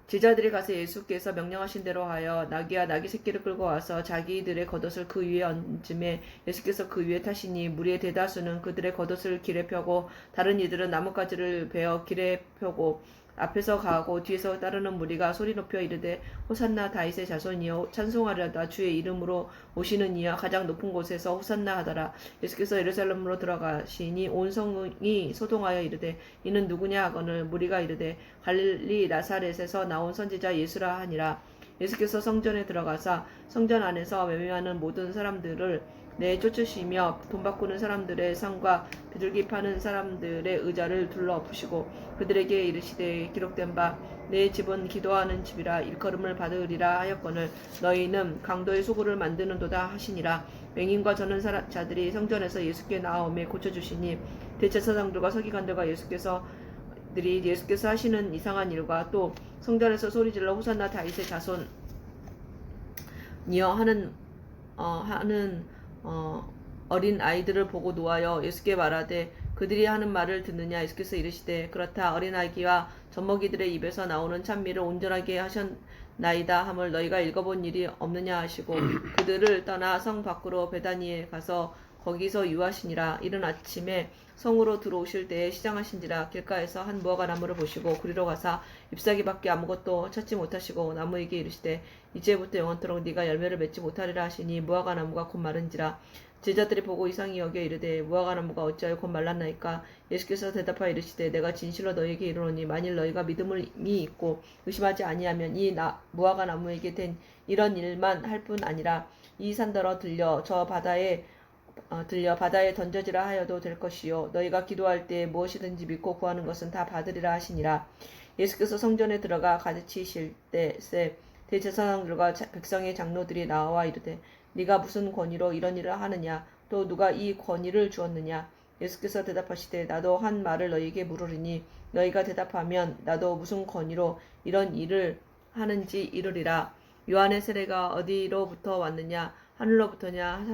Speaker 2: 제자들이 가서 예수께서 명령하신 대로 하여 나귀와 나귀 새끼를 끌고 와서 자기들의 겉옷을 그 위에 얹음에 예수께서 그 위에 타시니 무리의 대다수는 그들의 겉옷을 길에 펴고 다른 이들은 나뭇가지를 베어 길에 펴고 앞에서 가고 뒤에서 따르는 무리가 소리 높여 이르되 호산나 다윗의 자손이여 찬송하려다 주의 이름으로 오시는 이여 가장 높은 곳에서 호산나 하더라. 예수께서 예루살렘으로 들어가시니 온 성이 소동하여 이르되 이는 누구냐 하거늘 무리가 이르되 갈릴리 나사렛에서 나온 선지자 예수라 하니라. 예수께서 성전에 들어가사 성전 안에서 매매하는 모든 사람들을 내쫓으시며 돈 바꾸는 사람들의 상과 비둘기 파는 사람들의 의자를 둘러 엎으시고 그들에게 이르시되 기록된 바 내 집은 기도하는 집이라 일컬음을 받으리라 하였거늘 너희는 강도의 소굴을 만드는도다 하시니라. 맹인과 저는 자들이 성전에서 예수께 나아오매 고쳐주시니 대제사장들과 서기관들과 예수께서 하시는 이상한 일과 또 성전에서 소리질러 호산나 다윗의 자손이여 하는 어린 아이들을 보고 노하여 예수께 말하되 그들이 하는 말을 듣느냐. 예수께서 이르시되 그렇다. 어린 아기와 젖먹이들의 입에서 나오는 찬미를 온전하게 하셨나이다 함을 너희가 읽어본 일이 없느냐 하시고 그들을 떠나 성 밖으로 베다니에 가서 거기서 유하시니라. 이른 아침에 성으로 들어오실 때에 시장하신지라. 길가에서 한 무화과 나무를 보시고 그리로 가사 잎사귀밖에 아무것도 찾지 못하시고 나무에게 이르시되 이제부터 영원토록 네가 열매를 맺지 못하리라 하시니 무화과 나무가 곧 마른지라. 제자들이 보고 이상히 여겨 이르되 무화과 나무가 어찌하여 곧 말랐나이까. 예수께서 대답하여 이르시되 내가 진실로 너희에게 이르노니 만일 너희가 믿음이 있고 의심하지 아니하면 이 무화과 나무에게 된 이런 일만 할 뿐 아니라 이 산더러 들려 바다에 던져지라 하여도 될 것이요 너희가 기도할 때 무엇이든지 믿고 구하는 것은 다 받으리라 하시니라. 예수께서 성전에 들어가 가르치실 때새 대제사장들과 백성의 장로들이 나와 이르되 네가 무슨 권위로 이런 일을 하느냐. 또 누가 이 권위를 주었느냐. 예수께서 대답하시되 나도 한 말을 너희에게 물으리니 너희가 대답하면 나도 무슨 권위로 이런 일을 하는지 이르리라. 요한의 세례가 어디로부터 왔느냐. 하늘로부터냐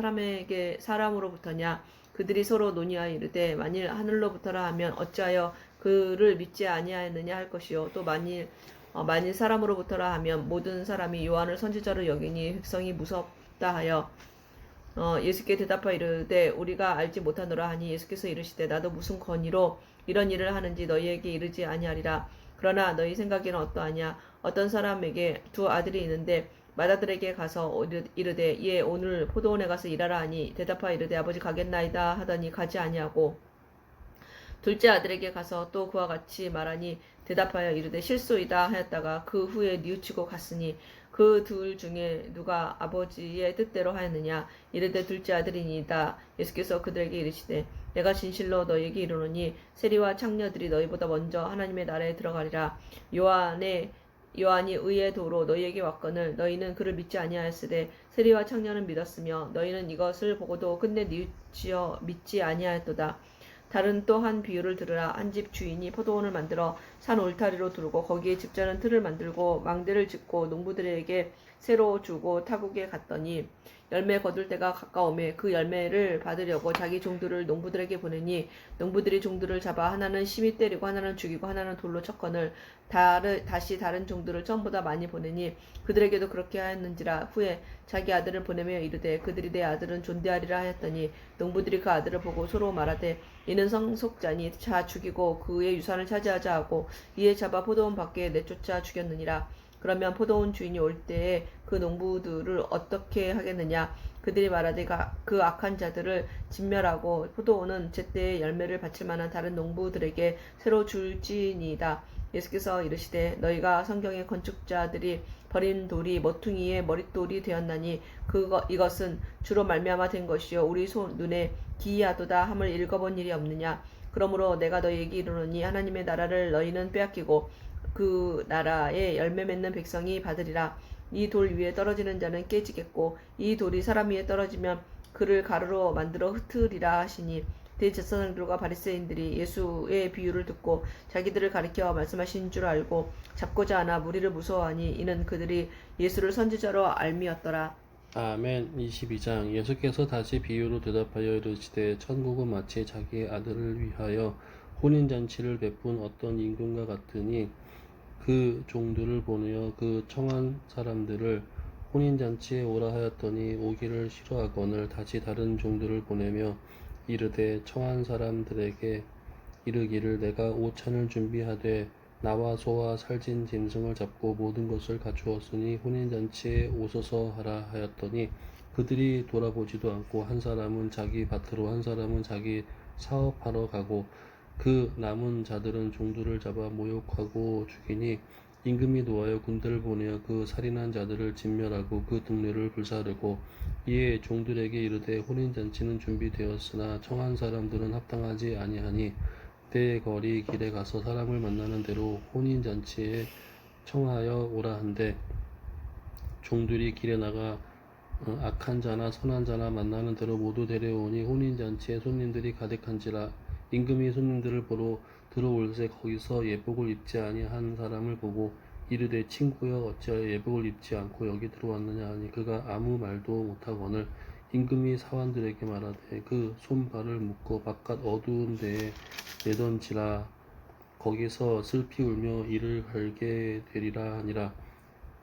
Speaker 2: 사람으로부터냐. 그들이 서로 논의하여 이르되 만일 하늘로부터라 하면 어찌하여 그를 믿지 아니하였느냐 할 것이요 또 만일 사람으로부터라 하면 모든 사람이 요한을 선지자로 여기니 백성이 무섭다 하여 예수께 대답하여 이르되 우리가 알지 못하노라 하니 예수께서 이르시되 나도 무슨 권위로 이런 일을 하는지 너희에게 이르지 아니하리라. 그러나 너희 생각에는 어떠하냐. 어떤 사람에게 두 아들이 있는데 맏아들에게 가서 이르되 예 오늘 포도원에 가서 일하라 하니 대답하여 이르되 아버지 가겠나이다 하더니 가지 아니하고 둘째 아들에게 가서 또 그와 같이 말하니 대답하여 이르되 실소이다 하였다가 그 후에 뉘우치고 갔으니 그 둘 중에 누가 아버지의 뜻대로 하였느냐. 이르되 둘째 아들이니이다. 예수께서 그들에게 이르시되 내가 진실로 너희에게 이르노니 세리와 창녀들이 너희보다 먼저 하나님의 나라에 들어가리라. 요한이 의의 도로 너희에게 왔거늘 너희는 그를 믿지 아니하였으되 세리와 창녀는 믿었으며 너희는 이것을 보고도 끝내 뉘우치어 믿지 아니하였도다. 다른 또 한 비유를 들으라. 한 집 주인이 포도원을 만들어 산 울타리로 두르고 거기에 집자는 틀을 만들고 망대를 짓고 농부들에게 새로 주고 타국에 갔더니 열매 거둘 때가 가까우매 그 열매를 받으려고 자기 종들을 농부들에게 보내니 농부들이 종들을 잡아 하나는 심히 때리고 하나는 죽이고 하나는 돌로 쳤거늘 다시 다른 종들을 처음보다 많이 보내니 그들에게도 그렇게 하였는지라. 후에 자기 아들을 보내며 이르되 그들이 내 아들은 존대하리라 하였더니 농부들이 그 아들을 보고 서로 말하되 이는 상속자니 자 죽이고 그의 유산을 차지하자 하고 이에 잡아 포도원 밖에 내쫓아 죽였느니라. 그러면 포도원 주인이 올 때에 그 농부들을 어떻게 하겠느냐. 그들이 말하되 그 악한 자들을 진멸하고 포도원은 제때에 열매를 바칠 만한 다른 농부들에게 새로 줄지니이다. 예수께서 이르시되 너희가 성경의 건축자들이 버린 돌이 머퉁이의 머릿돌이 되었나니 이것은 주로 말미암아 된 것이요 우리 눈에 기이하도다 함을 읽어본 일이 없느냐. 그러므로 내가 너희에게 이르노니 하나님의 나라를 너희는 빼앗기고 그 나라에 열매 맺는 백성이 받으리라. 이 돌 위에 떨어지는 자는 깨지겠고 이 돌이 사람 위에 떨어지면 그를 가루로 만들어 흩으리라 하시니 대제사장들과 바리새인들이 예수의 비유를 듣고 자기들을 가리켜 말씀하신 줄 알고 잡고자 하나 무리를 무서워하니 이는 그들이 예수를 선지자로 알미었더라.
Speaker 1: 아멘. 22장 예수께서 다시 비유로 대답하여 이르시되 천국은 마치 자기 아들을 위하여 혼인잔치를 베푼 어떤 임금과 같으니 그 종들을 보내어 그 청한 사람들을 혼인잔치에 오라 하였더니 오기를 싫어하거늘 다시 다른 종들을 보내며 이르되 청한 사람들에게 이르기를 내가 오찬을 준비하되 나와 소와 살진 짐승을 잡고 모든 것을 갖추었으니 혼인잔치에 오소서 하라 하였더니 그들이 돌아보지도 않고 한 사람은 자기 밭으로 한 사람은 자기 사업하러 가고 그 남은 자들은 종들을 잡아 모욕하고 죽이니 임금이 노하여 군대를 보내어 그 살인한 자들을 진멸하고 그 동료를 불사르고 이에 종들에게 이르되 혼인잔치는 준비되었으나 청한 사람들은 합당하지 아니하니 대거리 길에 가서 사람을 만나는 대로 혼인잔치에 청하여 오라 한데 종들이 길에 나가 악한 자나 선한 자나 만나는 대로 모두 데려오니 혼인잔치에 손님들이 가득한지라 임금이 손님들을 보러 들어올새 거기서 예복을 입지 아니한 사람을 보고 이르되 친구여 어찌하여 예복을 입지 않고 여기 들어왔느냐 하니 그가 아무 말도 못하거늘 임금이 사환들에게 말하되 그 손발을 묶어 바깥 어두운 데에 내던지라 거기서 슬피 울며 이를 갈게 되리라 하니라.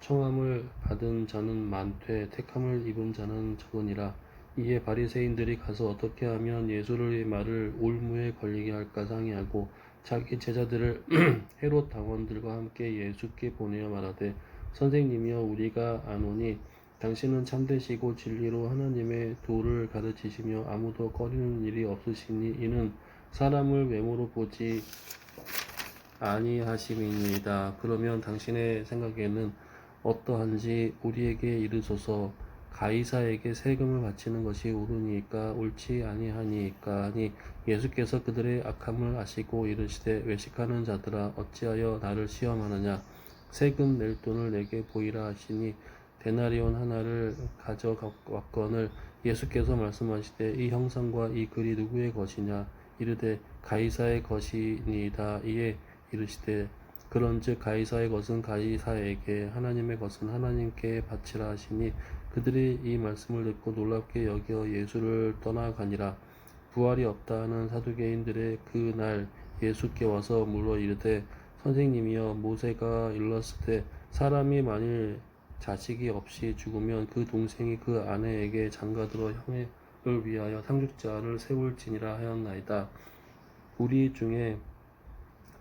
Speaker 1: 청함을 받은 자는 많되 택함을 입은 자는 적으니라. 이에 바리새인들이 가서 어떻게 하면 예수의 말을 올무에 걸리게 할까 상의하고 자기 제자들을 헤롯 당원들과 함께 예수께 보내어 말하되 선생님이여 우리가 아노니 당신은 참되시고 진리로 하나님의 도를 가르치시며 아무도 꺼리는 일이 없으시니 이는 사람을 외모로 보지 아니하심이니이다. 그러면 당신의 생각에는 어떠한지 우리에게 이르소서. 가이사에게 세금을 바치는 것이 옳으니까 옳지 아니하니까 하니 예수께서 그들의 악함을 아시고 이르시되 외식하는 자들아 어찌하여 나를 시험하느냐. 세금 낼 돈을 내게 보이라 하시니 데나리온 하나를 가져왔거늘 예수께서 말씀하시되 이 형상과 이 글이 누구의 것이냐. 이르되 가이사의 것이니이다. 이에 이르시되 그런즉 가이사의 것은 가이사에게 하나님의 것은 하나님께 바치라 하시니 그들이 이 말씀을 듣고 놀랍게 여겨 예수를 떠나가니라. 부활이 없다 하는 사두개인들의 그 날 예수께 와서 물어 이르되 선생님이여 모세가 일렀으되 사람이 만일 자식이 없이 죽으면 그 동생이 그 아내에게 장가들어 형을 위하여 상속자를 세울지니라 하였나이다. 우리 중에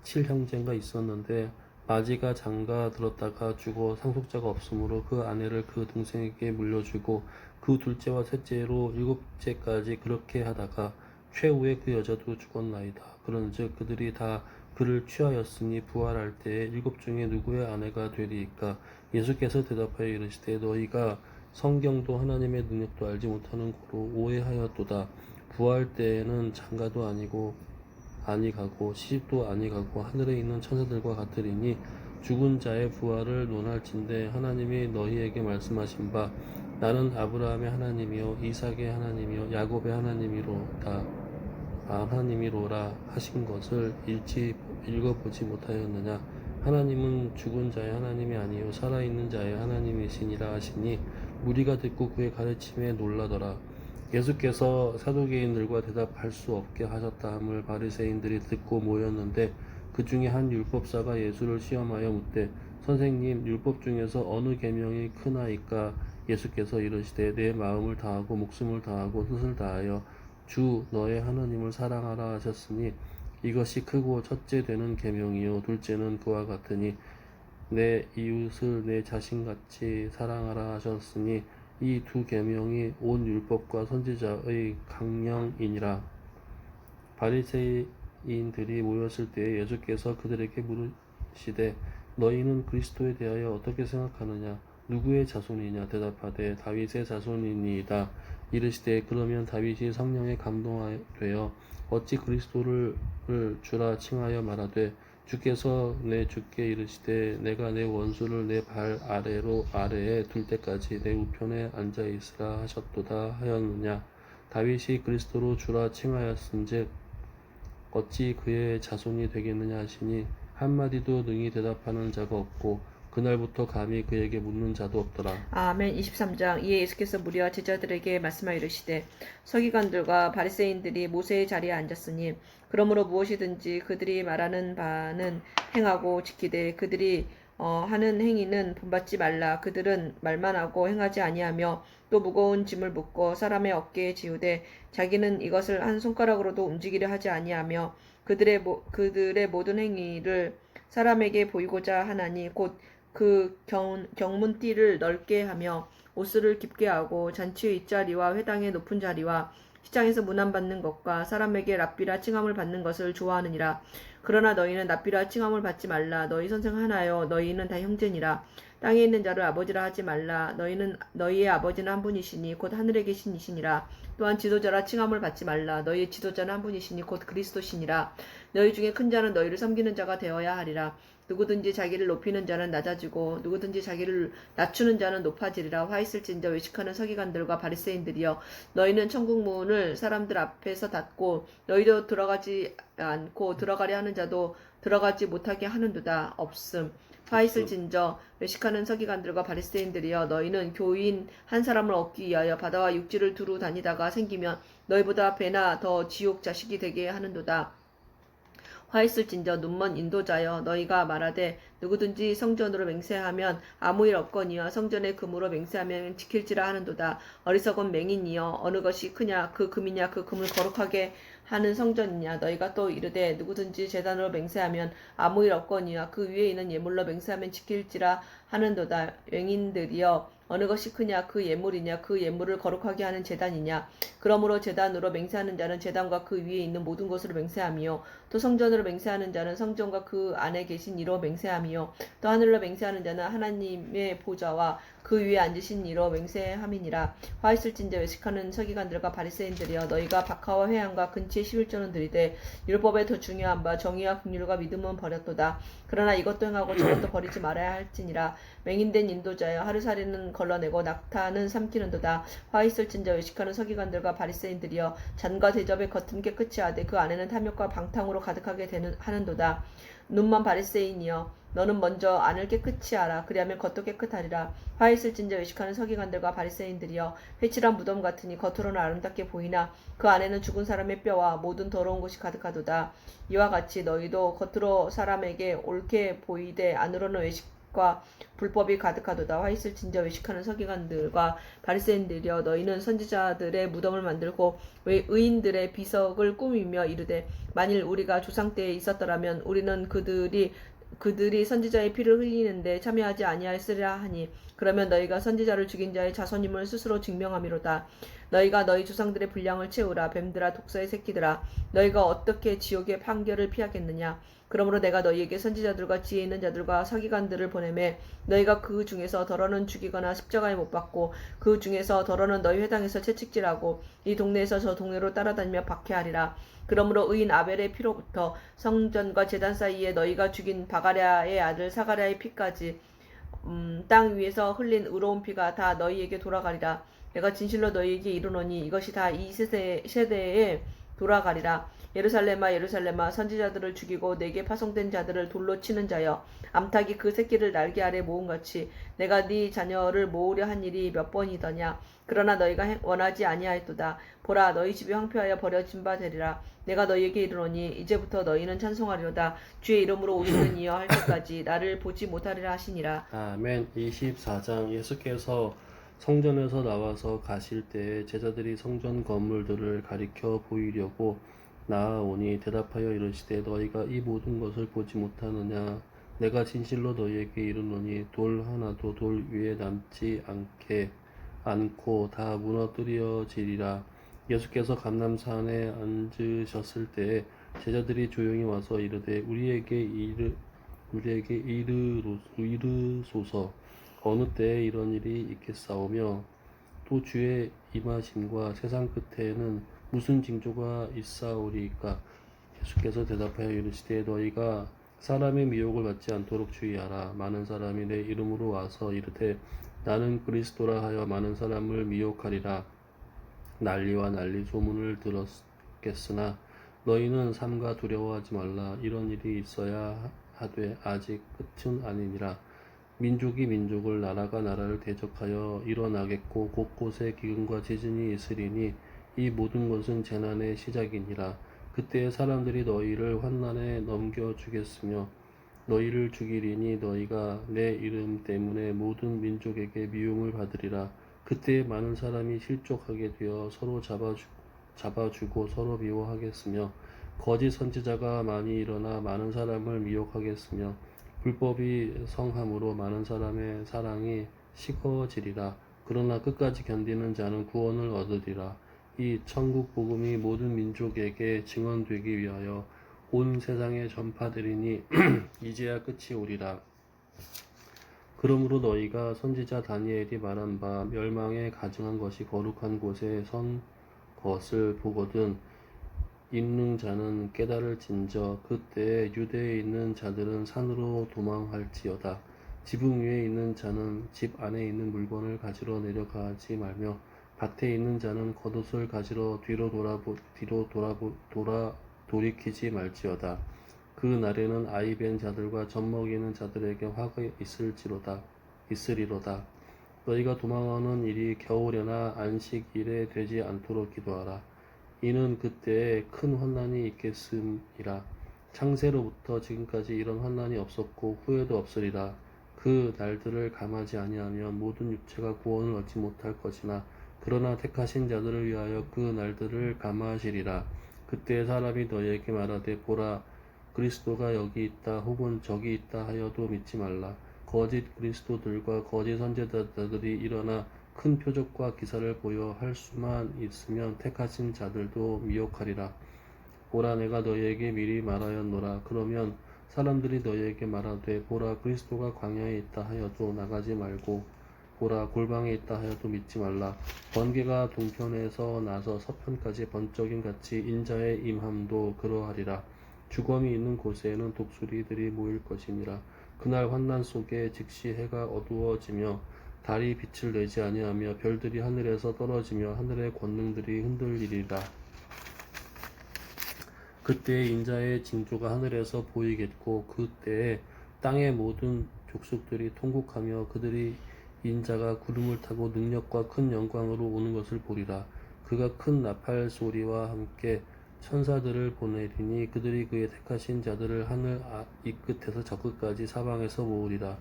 Speaker 1: 7형제가 있었는데 마지가 장가 들었다가 죽어 상속자가 없으므로 그 아내를 그 동생에게 물려주고 그 둘째와 셋째로 7째까지 그렇게 하다가 최후에 그 여자도 죽었나이다. 그런즉 그들이 다 그를 취하였으니 부활할 때에 7 중에 누구의 아내가 되리이까. 예수께서 대답하여 이르시되 너희가 성경도 하나님의 능력도 알지 못하는 고로 오해하였도다. 부활 때에는 장가도 아니가고 시집도 아니가고 하늘에 있는 천사들과 같으리니 죽은 자의 부활을 논할진대 하나님이 너희에게 말씀하신 바 나는 아브라함의 하나님이요 이삭의 하나님이요 야곱의 하나님이로라 하신 것을 읽어보지 못하였느냐. 하나님은 죽은 자의 하나님이 아니요 살아있는 자의 하나님이시니라 하시니 무리가 듣고 그의 가르침에 놀라더라. 예수께서 사두개인들과 대답할 수 없게 하셨다 함을 바리새인들이 듣고 모였는데 그 중에 한 율법사가 예수를 시험하여 묻되 선생님 율법 중에서 어느 계명이 크나이까. 예수께서 이르시되 내 마음을 다하고 목숨을 다하고 뜻을 다하여 주 너의 하나님을 사랑하라 하셨으니 이것이 크고 첫째 되는 계명이요 둘째는 그와 같으니 내 이웃을 내 자신같이 사랑하라 하셨으니 이 두 계명이 온 율법과 선지자의 강령이니라. 바리새인들이 모였을 때에 예수께서 그들에게 물으시되 너희는 그리스도에 대하여 어떻게 생각하느냐. 누구의 자손이냐. 대답하되 다윗의 자손이니이다. 이르시되 그러면 다윗이 성령에 감동하여 어찌 그리스도를 주라 칭하여 말하되 주께서 내 주께 이르시되 내가 내 원수를 내 발 아래에 둘 때까지 내 우편에 앉아 있으라 하셨도다 하였느냐. 다윗이 그리스도로 주라 칭하였은즉 어찌 그의 자손이 되겠느냐 하시니 한마디도 능히 대답하는 자가 없고 그날부터 감히 그에게 묻는 자도 없더라.
Speaker 2: 아멘. 23장. 이에 예수께서 무리와 제자들에게 말씀하여 이르시되 서기관들과 바리새인들이 모세의 자리에 앉았으니 그러므로 무엇이든지 그들이 말하는 바는 행하고 지키되 그들이 하는 행위는 본받지 말라. 그들은 말만 하고 행하지 아니하며 또 무거운 짐을 묶어 사람의 어깨에 지우되 자기는 이것을 한 손가락으로도 움직이려 하지 아니하며 그들의 모든 행위를 사람에게 보이고자 하나니 곧 그 경문띠를 넓게 하며 옷을 깊게 하고 잔치의 윗자리와 회당의 높은 자리와 시장에서 문안받는 것과 사람에게 랍비라 칭함을 받는 것을 좋아하느니라. 그러나 너희는 랍비라 칭함을 받지 말라. 너희 선생 하나요 너희는 다 형제니라. 땅에 있는 자를 아버지라 하지 말라. 너희의 아버지는 한 분이시니 곧 하늘에 계신 이시니라. 또한 지도자라 칭함을 받지 말라. 너희의 지도자는 한 분이시니 곧 그리스도시니라. 너희 중에 큰 자는 너희를 섬기는 자가 되어야 하리라. 누구든지 자기를 높이는 자는 낮아지고 누구든지 자기를 낮추는 자는 높아지리라. 화 있을진저 외식하는 서기관들과 바리새인들이여, 너희는 천국 문을 사람들 앞에서 닫고 너희도 들어가지 않고 들어가려 하는 자도 들어가지 못하게 하는도다. 없음. 화 있을진저 외식하는 서기관들과 바리새인들이여, 너희는 교인 한 사람을 얻기 위하여 바다와 육지를 두루 다니다가 생기면 너희보다 배나 더 지옥 자식이 되게 하는도다. 화 있을진저 눈먼 인도자여, 너희가 말하되 누구든지 성전으로 맹세하면 아무 일 없거니와 성전의 금으로 맹세하면 지킬지라 하는도다. 어리석은 맹인이여, 어느 것이 크냐, 그 금이냐, 그 금을 거룩하게 하는 성전이냐. 너희가 또 이르되 누구든지 제단으로 맹세하면 아무 일 없거니와 그 위에 있는 예물로 맹세하면 지킬지라 하는도다. 맹인들이여, 어느 것이 크냐, 그 예물이냐, 그 예물을 거룩하게 하는 제단이냐. 그러므로 제단으로 맹세하는 자는 제단과 그 위에 있는 모든 것으로 맹세하며, 또 성전으로 맹세하는 자는 성전과 그 안에 계신 이로 맹세하며, 또 하늘로 맹세하는 자는 하나님의 보좌와 그 위에 앉으신 이로 맹세함이니라. 화 있을진저 외식하는 서기관들과 바리새인들이여, 너희가 박하와 회양과 근치의 11조는 들이되 율법에 더 중요한 바 정의와 긍휼과 믿음은 버렸도다. 그러나 이것도 행하고 저것도 버리지 말아야 할지니라. 맹인된 인도자여, 하루살이는 걸러내고 낙타는 삼키는도다. 화 있을진저 외식하는 서기관들과 바리새인들이여, 잔과 대접의 겉은 깨끗이 하되 그 안에는 탐욕과 방탕으로 가득하게 하는도다. 눈먼 바리새인이여, 너는 먼저 안을 깨끗이 하라. 그리하면 겉도 깨끗하리라. 화 있을진저 외식하는 서기관들과 바리새인들이여, 회칠한 무덤 같으니 겉으로는 아름답게 보이나 그 안에는 죽은 사람의 뼈와 모든 더러운 것이 가득하도다. 이와 같이 너희도 겉으로 사람에게 옳게 보이되 안으로는 외식과 불법이 가득하도다. 화 있을진저 외식하는 서기관들과 바리새인들이여, 너희는 선지자들의 무덤을 만들고 의인들의 비석을 꾸미며 이르되 만일 우리가 조상 때에 있었더라면 우리는 그들이 선지자의 피를 흘리는데 참여하지 아니하였으리라 하니, 그러면 너희가 선지자를 죽인 자의 자손임을 스스로 증명함이로다. 너희가 너희 조상들의 분량을 채우라. 뱀들아, 독사의 새끼들아, 너희가 어떻게 지옥의 판결을 피하겠느냐. 그러므로 내가 너희에게 선지자들과 지혜 있는 자들과 서기관들을 보내매 너희가 그 중에서 더러는 죽이거나 십자가에 못 박고 그 중에서 더러는 너희 회당에서 채찍질하고 이 동네에서 저 동네로 따라다니며 박해하리라. 그러므로 의인 아벨의 피로부터 성전과 제단 사이에 너희가 죽인 바가랴의 아들 사가랴의 피까지 땅 위에서 흘린 의로운 피가 다 너희에게 돌아가리라. 내가 진실로 너희에게 이르노니 이것이 다 이 세대에 돌아가리라. 예루살렘아, 예루살렘아, 선지자들을 죽이고 내게 파송된 자들을 돌로 치는 자여, 암탉이 그 새끼를 날개 아래 모음같이 내가 네 자녀를 모으려 한 일이 몇 번이더냐. 그러나 너희가 원하지 아니하였도다. 보라, 너희 집이 황폐하여 버려진 바 되리라. 내가 너희에게 이르노니 이제부터 너희는 찬송하리로다. 주의 이름으로 오시는 이여 할 때까지 나를 보지 못하리라 하시니라.
Speaker 1: 아멘. 24장. 예수께서 성전에서 나와서 가실 때에 제자들이 성전 건물들을 가리켜 보이려고 나아오니 대답하여 이르시되 너희가 이 모든 것을 보지 못하느냐. 내가 진실로 너희에게 이르노니 돌 하나도 돌 위에 남지 않고 다 무너뜨려지리라. 예수께서 감람산에 앉으셨을 때에 제자들이 조용히 와서 이르되 우리에게 이르소서, 어느 때에 이런 일이 있겠사오며 또 주의 임하심과 세상 끝에는 무슨 징조가 있사오리까. 예수께서 대답하여 이르시되 너희가 사람의 미혹을 받지 않도록 주의하라. 많은 사람이 내 이름으로 와서 이르되 나는 그리스도라 하여 많은 사람을 미혹하리라. 난리와 난리 소문을 들었겠으나 너희는 삼가 두려워하지 말라. 이런 일이 있어야 하되 아직 끝은 아니니라. 민족이 민족을, 나라가 나라를 대적하여 일어나겠고 곳곳에 기근과 지진이 있으리니 이 모든 것은 재난의 시작이니라. 그때에 사람들이 너희를 환난에 넘겨주겠으며 너희를 죽이리니 너희가 내 이름 때문에 모든 민족에게 미움을 받으리라. 그때에 많은 사람이 실족하게 되어 서로 잡아주고 서로 미워하겠으며 거짓 선지자가 많이 일어나 많은 사람을 미혹하겠으며 불법이 성함으로 많은 사람의 사랑이 식어지리라. 그러나 끝까지 견디는 자는 구원을 얻으리라. 이 천국 복음이 모든 민족에게 증언되기 위하여 온 세상에 전파되리니 이제야 끝이 오리라. 그러므로 너희가 선지자 다니엘이 말한 바 멸망에 가증한 것이 거룩한 곳에 선 것을 보거든 있는 자는 깨달을진저 그때에 유대에 있는 자들은 산으로 도망할지어다. 지붕 위에 있는 자는 집 안에 있는 물건을 가지러 내려가지 말며 밭에 있는 자는 겉옷을 가지러 돌이키지 말지어다. 그 날에는 아이 벤 자들과 젖먹이는 자들에게 화가 있으리로다. 너희가 도망하는 일이 겨울에나 안식일에 되지 않도록 기도하라. 이는 그때에 큰 환난이 있겠음이라. 창세로부터 지금까지 이런 환난이 없었고 후에도 없으리라. 그 날들을 감하지 아니하면 모든 육체가 구원을 얻지 못할 것이나 그러나 택하신 자들을 위하여 그 날들을 감하시리라. 그때 사람이 너희에게 말하되 보라 그리스도가 여기 있다 혹은 저기 있다 하여도 믿지 말라. 거짓 그리스도들과 거짓 선지자들이 일어나 큰 표적과 기사를 보여 할 수만 있으면 택하신 자들도 미혹하리라. 보라 내가 너희에게 미리 말하였노라. 그러면 사람들이 너희에게 말하되 보라 그리스도가 광야에 있다 하여도 나가지 말고 보라 골방에 있다 하여도 믿지 말라. 번개가 동편에서 나서 서편까지 번쩍임 같이 인자의 임함도 그러하리라. 주검이 있는 곳에는 독수리들이 모일 것이니라. 그날 환난 속에 즉시 해가 어두워지며 달이 빛을 내지 아니하며 별들이 하늘에서 떨어지며 하늘의 권능들이 흔들리리라. 그때에 인자의 징조가 하늘에서 보이겠고 그때에 땅의 모든 족속들이 통곡하며 그들이 인자가 구름을 타고 능력과 큰 영광으로 오는 것을 보리라. 그가 큰 나팔 소리와 함께 천사들을 보내리니 그들이 그의 택하신 자들을 하늘 이 끝에서 저 끝까지 사방에서 모으리라.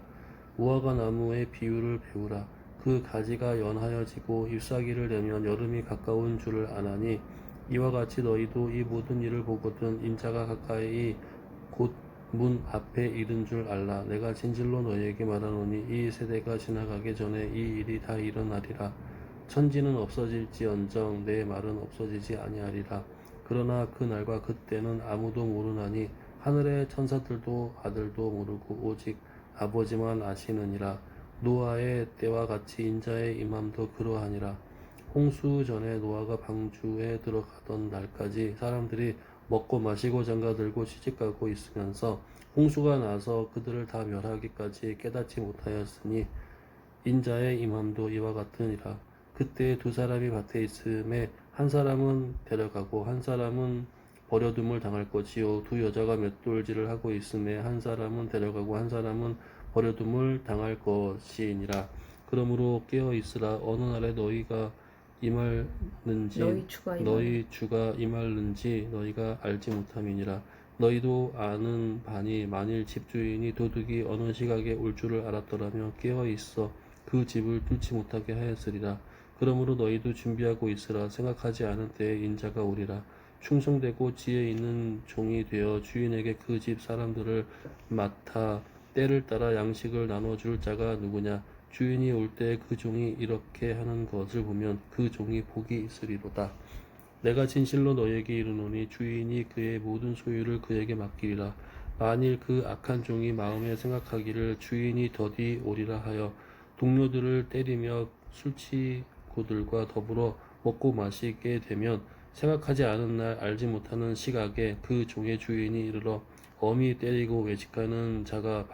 Speaker 1: 무화과 나무의 비유를 배우라. 그 가지가 연하여지고 잎사귀를 내면 여름이 가까운 줄을 아나니 이와 같이 너희도 이 모든 일을 보거든 인자가 가까이 곧 문 앞에 이른 줄 알라. 내가 진실로 너희에게 말하노니 이 세대가 지나가기 전에 이 일이 다 일어나리라. 천지는 없어질지언정 내 말은 없어지지 아니하리라. 그러나 그 날과 그때는 아무도 모르나니 하늘의 천사들도 아들도 모르고 오직 아버지만 아시느니라. 노아의 때와 같이 인자의 임함도 그러하니라. 홍수 전에 노아가 방주에 들어가던 날까지 사람들이 먹고 마시고 장가들고 시집가고 있으면서 홍수가 나서 그들을 다 멸하기까지 깨닫지 못하였으니 인자의 임함도 이와 같으니라. 그때 두 사람이 밭에 있음에 한 사람은 데려가고 한 사람은 버려둠을 당할 것이요 두 여자가 맷돌질을 하고 있음에 한 사람은 데려가고 한 사람은 버려둠을 당할 것이니라. 그러므로 깨어 있으라. 어느 날에 너희가 임할는지 너희 주가 임할는지 너희가 알지 못함이니라. 너희도 아는 바니 만일 집주인이 도둑이 어느 시각에 올 줄을 알았더라면 깨어 있어 그 집을 뚫지 못하게 하였으리라. 그러므로 너희도 준비하고 있으라. 생각하지 않은 때에 인자가 오리라. 충성되고 지혜 있는 종이 되어 주인에게 그 집 사람들을 맡아 때를 따라 양식을 나눠줄 자가 누구냐. 주인이 올 때 그 종이 이렇게 하는 것을 보면 그 종이 복이 있으리로다. 내가 진실로 너희에게 이르노니 주인이 그의 모든 소유를 그에게 맡기리라. 만일 그 악한 종이 마음에 생각하기를 주인이 더디 오리라 하여 동료들을 때리며 술취고들과 더불어 먹고 마시게 되면 생각하지 않은 날 알지 못하는 시각에 그 종의 주인이 이르러 엄히 때리고 외식하는 자가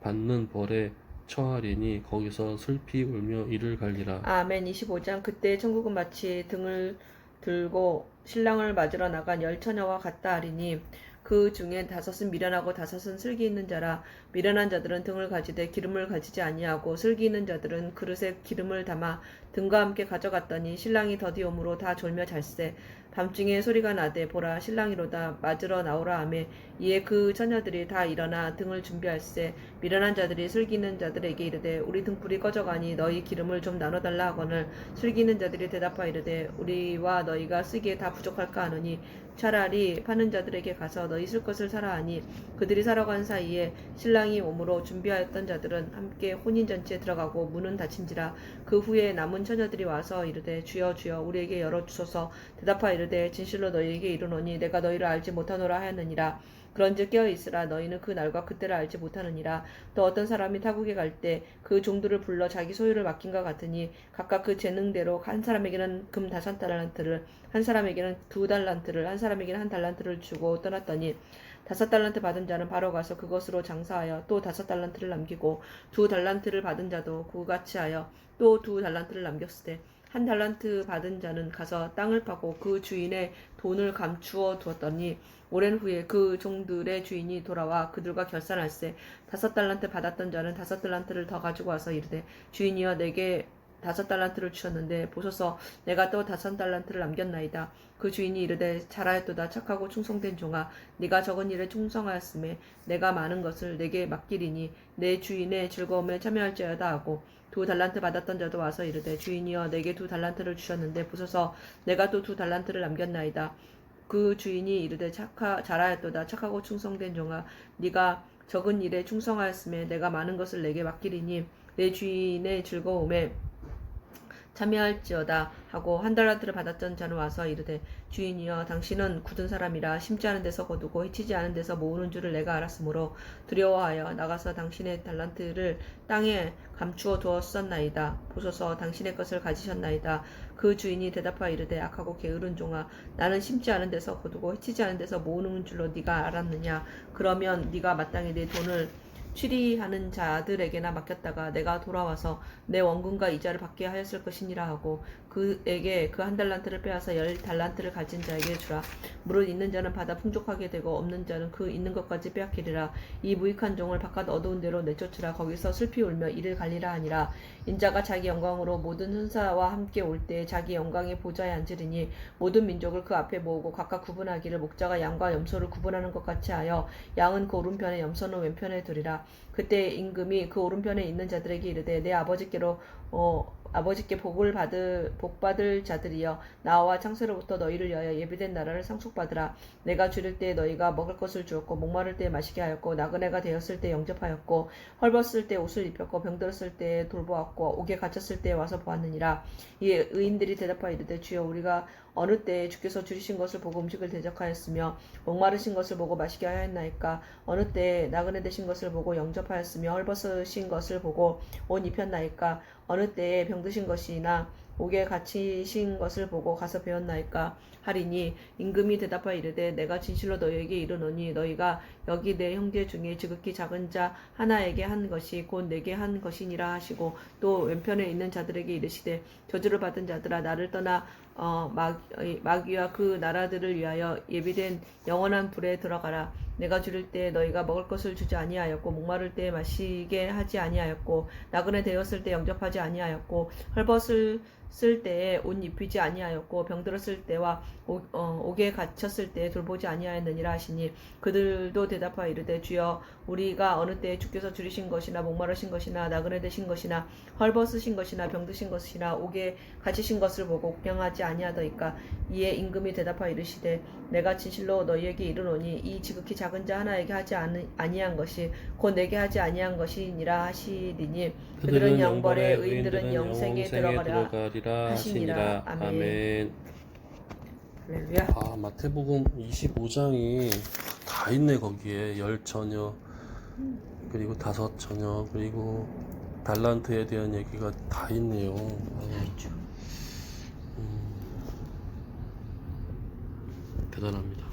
Speaker 1: 받는 벌에 처하리니 거기서 슬피 울며 이를 갈리라.
Speaker 2: 아멘. 25장. 그때 천국은 마치 등을 들고 신랑을 맞으러 나간 열 처녀와 같다 하리니 그 중에 다섯은 미련하고 다섯은 슬기 있는 자라. 미련한 자들은 등을 가지되 기름을 가지지 아니하고 슬기 있는 자들은 그릇에 기름을 담아 등과 함께 가져갔더니 신랑이 더디 오므로 다 졸며 잘세. 밤중에 소리가 나되 보라 신랑이로다 맞으러 나오라 하매 이에 그 처녀들이 다 일어나 등을 준비할세. 미련한 자들이 슬기 있는 자들에게 이르되 우리 등불이 꺼져가니 너희 기름을 좀 나눠달라 하거늘 슬기 있는 자들이 대답하여 이르되 우리와 너희가 쓰기에 다 부족할까 하노니 차라리 파는 자들에게 가서 너희 쓸 것을 사라 하니 그들이 사러 간 사이에 신랑이 오므로 준비하였던 자들은 함께 혼인잔치에 들어가고 문은 닫힌지라. 그 후에 남은 처녀들이 와서 이르되 주여 주여 우리에게 열어주소서. 대답하여 이르되 진실로 너희에게 이르노니 내가 너희를 알지 못하노라 하였느니라. 그런즉 깨어 있으라. 너희는 그 날과 그때를 알지 못하느니라. 또 어떤 사람이 타국에 갈 때 그 종들을 불러 자기 소유를 맡긴과 같으니 각각 그 재능대로 한 사람에게는 금 5달란트를, 한 사람에게는 2달란트를, 한 사람에게는 1달란트를 주고 떠났더니 5달란트 받은 자는 바로 가서 그것으로 장사하여 또 5달란트를 남기고 2달란트를 받은 자도 그같이 하여 또 2달란트를 남겼으되 1달란트 받은 자는 가서 땅을 파고 그 주인의 돈을 감추어 두었더니 오랜 후에 그 종들의 주인이 돌아와 그들과 결산할세 5달란트 받았던 자는 5달란트를 더 가지고 와서 이르되 주인이여 내게 5달란트를 주셨는데 보소서 내가 또 5달란트를 남겼나이다. 그 주인이 이르되 잘하였도다. 착하고 충성된 종아 네가 적은 일에 충성하였음에 내가 많은 것을 내게 맡기리니 내 주인의 즐거움에 참여할지어다 하고 2달란트 받았던 자도 와서 이르되 주인이여 내게 2달란트를 주셨는데 보소서 내가 또 2달란트를 남겼나이다. 그 주인이 이르되 잘하였도다. 착하고 충성된 종아 네가 적은 일에 충성하였음에 내가 많은 것을 내게 맡기리니 내 주인의 즐거움에 참여할지어다 하고 1달란트를 받았던 자는 와서 이르되 주인이여 당신은 굳은 사람이라 심지 않은 데서 거두고 해치지 않은 데서 모으는 줄을 내가 알았으므로 두려워하여 나가서 당신의 달란트를 땅에 감추어 두었었나이다. 보소서 당신의 것을 가지셨나이다. 그 주인이 대답하여 이르되 악하고 게으른 종아 나는 심지 않은 데서 거두고 해치지 않은 데서 모으는 줄로 네가 알았느냐. 그러면 네가 마땅히 내 돈을 취리하는 자들에게나 맡겼다가 내가 돌아와서 내 원금과 이자를 받게 하였을 것이니라 하고 그에게 그 1달란트를 빼앗아 10달란트를 가진 자에게 주라. 무릇 있는 자는 받아 풍족하게 되고 없는 자는 그 있는 것까지 빼앗기리라. 이 무익한 종을 바깥 어두운 데로 내쫓으라. 거기서 슬피 울며 이를 갈리라 하니라. 인자가 자기 영광으로 모든 천사와 함께 올 때 자기 영광의 보좌에 앉으리니 모든 민족을 그 앞에 모으고 각각 구분하기를 목자가 양과 염소를 구분하는 것 같이 하여 양은 그 오른편에 염소는 왼편에 두리라. 그때 임금이 그 오른편에 있는 자들에게 이르되 내 아버지께 복받을 자들이여 나와 창세로부터 너희를 위하여 예비된 나라를 상속받으라. 내가 줄일 때 너희가 먹을 것을 주었고 목마를 때 마시게 하였고 나그네가 되었을 때 영접하였고 헐벗을 때 옷을 입혔고 병들었을 때 돌보았고 옥에 갇혔을 때 와서 보았느니라. 이 의인들이 대답하여 이르되 주여 우리가 어느 때에 주께서 줄이신 것을 보고 음식을 대적하였으며 목마르신 것을 보고 마시게 하였나이까. 어느 때에 나그네 되신 것을 보고 영접하였으며 헐벗으신 것을 보고 옷 입혔나이까. 어느 때에 병드신 것이나 옥에 갇히신 것을 보고 가서 배웠나이까 하리니 임금이 대답하여 이르되 내가 진실로 너희에게 이르노니 너희가 여기 내 형제 중에 지극히 작은 자 하나에게 한 것이 곧 내게 한 것이니라 하시고 또 왼편에 있는 자들에게 이르시되 저주를 받은 자들아 나를 떠나 마귀와 그 나라들을 위하여 예비된 영원한 불에 들어가라. 내가 줄일 때 너희가 먹을 것을 주지 아니하였고 목마를 때 마시게 하지 아니하였고 나그네 되었을 때 영접하지 아니하였고 헐벗을 쓸 때에 옷 입히지 아니하였고 병들었을 때와 옥에 갇혔을 때에 돌보지 아니하였느니라 하시니 그들도 대답하여 이르되 주여 우리가 어느 때에 주께서 줄이신 것이나 목마르신 것이나 나그네 되신 것이나 헐벗으신 것이나 병드신 것이나 옥에 갇히신 것을 보고 구경하지 아니하더이까. 이에 임금이 대답하여 이르시되 내가 진실로 너희에게 이르노니 이 지극히 작은 자 하나에게 하지 아니한 것이 곧 내게 하지 아니한 것이니라 하시리니 그들은 영벌에 의인들은 영생에 들어가리라 하시니라. 아멘. 할렐루야.
Speaker 1: 아, 마태복음 25장이 다 있네. 거기에 10처녀 그리고 5처녀 그리고 달란트에 대한 얘기가 다 있네요. 대단합니다.